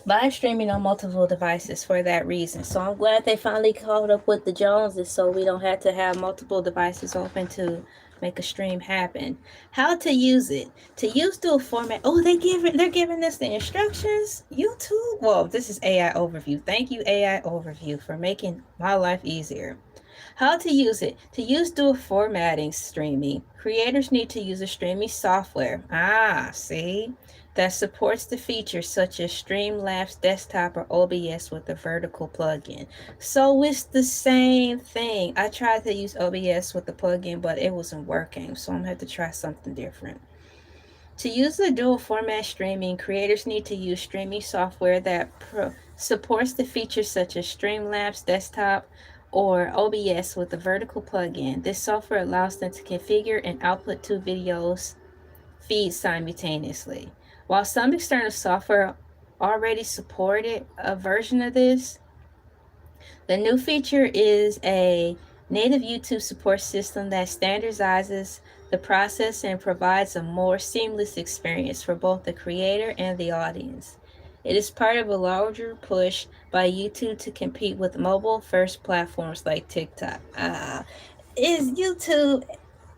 Live streaming on multiple devices for that reason. So I'm glad they finally caught up with the Joneses so we don't have to have multiple devices open to make a stream happen. How to use it. To use dual format. Oh, they're giving us the instructions. YouTube. Well, this is AI overview. Thank you, AI overview, for making my life easier. How to use it. To use dual formatting streaming, creators need to use a streaming software. See? That supports the features such as Streamlabs Desktop or OBS with a vertical plugin. So it's the same thing. I tried to use OBS with the plugin, but it wasn't working. So I'm going to have to try something different. To use the dual format streaming, creators need to use streaming software that supports the features such as Streamlabs Desktop or OBS with a vertical plugin. This software allows them to configure and output 2 videos feeds simultaneously. While some external software already supported a version of this, the new feature is a native YouTube support system that standardizes the process and provides a more seamless experience for both the creator and the audience. It is part of a larger push by YouTube to compete with mobile-first platforms like TikTok. Is YouTube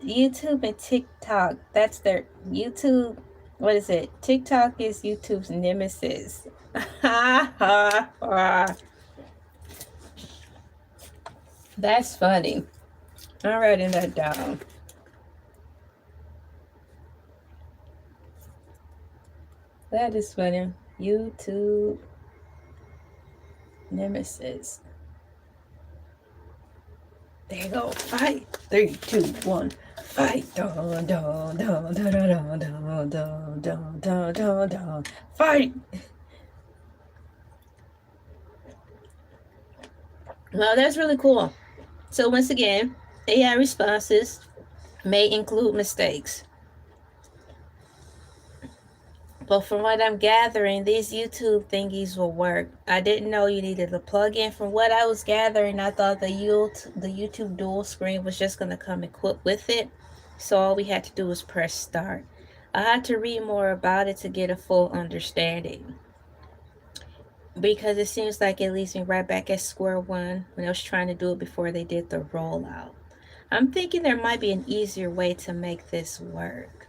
and TikTok, that's their YouTube, what is it? TikTok is YouTube's nemesis. That's funny. I'm writing that down. That is funny. YouTube nemesis. There you go. Fight. 3, 2, 1. Fight. Dun, dun, dun, dun, dun, dun, dun, dun, dun, dun, dun. Fight. Well, that's really cool. So once again, AI responses may include mistakes. But from what I'm gathering, these YouTube thingies will work. I didn't know you needed a plugin. From what I was gathering, I thought the YouTube dual screen was just going to come equipped with it. So all we had to do was press start. I had to read more about it to get a full understanding, because it seems like it leaves me right back at square one when I was trying to do it before they did the rollout. I'm thinking there might be an easier way to make this work.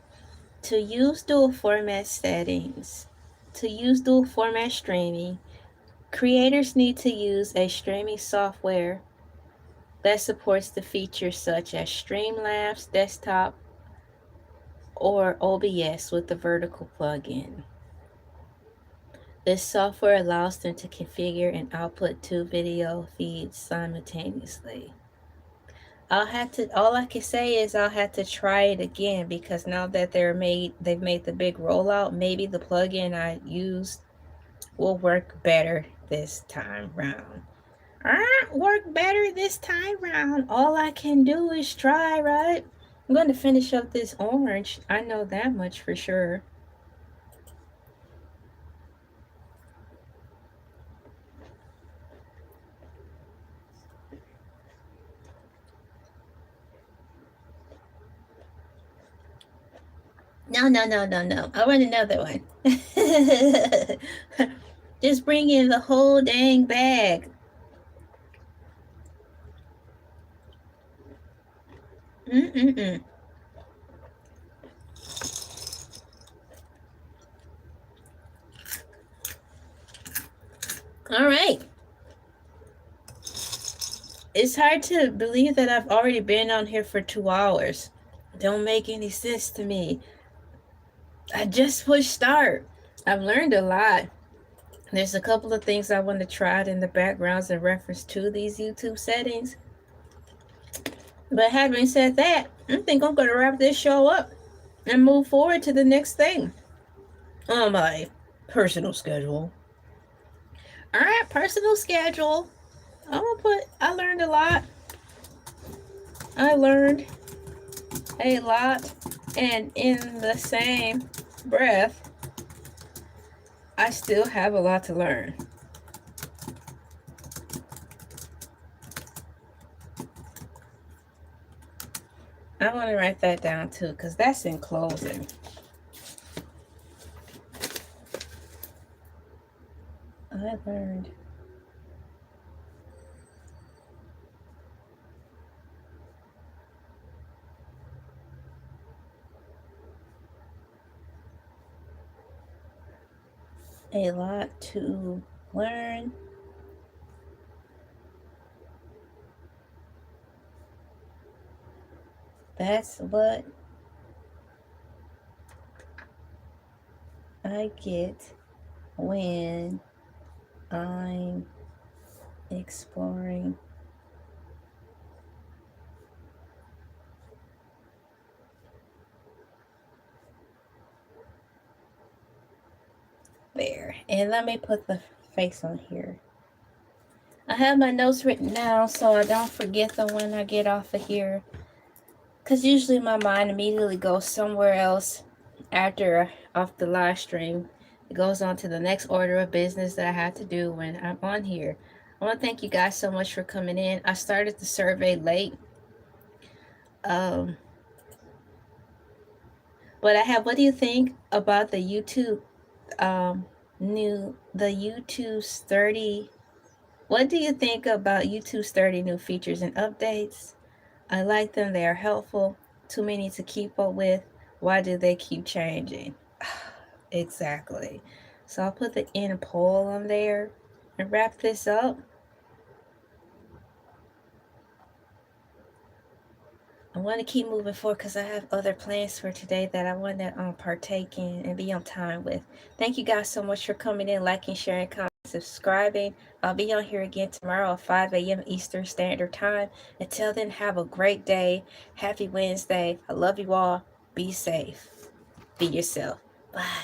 To use dual format settings, to use dual format streaming, creators need to use a streaming software that supports the features such as Streamlabs, Desktop, or OBS with the vertical plugin. This software allows them to configure and output 2 video feeds simultaneously. All I can say is I'll have to try it again, because now that they've made the big rollout, maybe the plugin I used will work better this time round. Work better this time round. All I can do is try, right? I'm going to finish up this orange. I know that much for sure. No. I want another one. Just bring in the whole dang bag. All right. It's hard to believe that I've already been on here for 2 hours. Don't make any sense to me. I just pushed start. I've learned a lot. There's a couple of things I want to try in the backgrounds in reference to these YouTube settings. But having said that, I think I'm going to wrap this show up and move forward to the next thing on my personal schedule. All right, personal schedule. I learned a lot. I learned a lot. And in the same breath, I still have a lot to learn. I want to write that down too, because that's in closing. I learned a lot to learn. That's what I get when I'm exploring there. And let me put the face on here. I have my notes written down so I don't forget them when I get off of here, because usually my mind immediately goes somewhere else after off the live stream. It goes on to the next order of business that I have to do when I'm on here. I want to thank you guys so much for coming in. I started the survey late. But what do you think about the YouTube YouTube's 30? What do you think about YouTube's 30 new features and updates? I like them. They are helpful. Too many to keep up with. Why do they keep changing? Exactly. So I'll put the end poll on there and wrap this up. I want to keep moving forward because I have other plans for today that I want to partake in and be on time with. Thank you guys so much for coming in, liking, sharing, commenting, subscribing. I'll be on here again tomorrow at 5 a.m. Eastern Standard Time. Until then, have a great day. Happy Wednesday. I love you all. Be safe. Be yourself. Bye.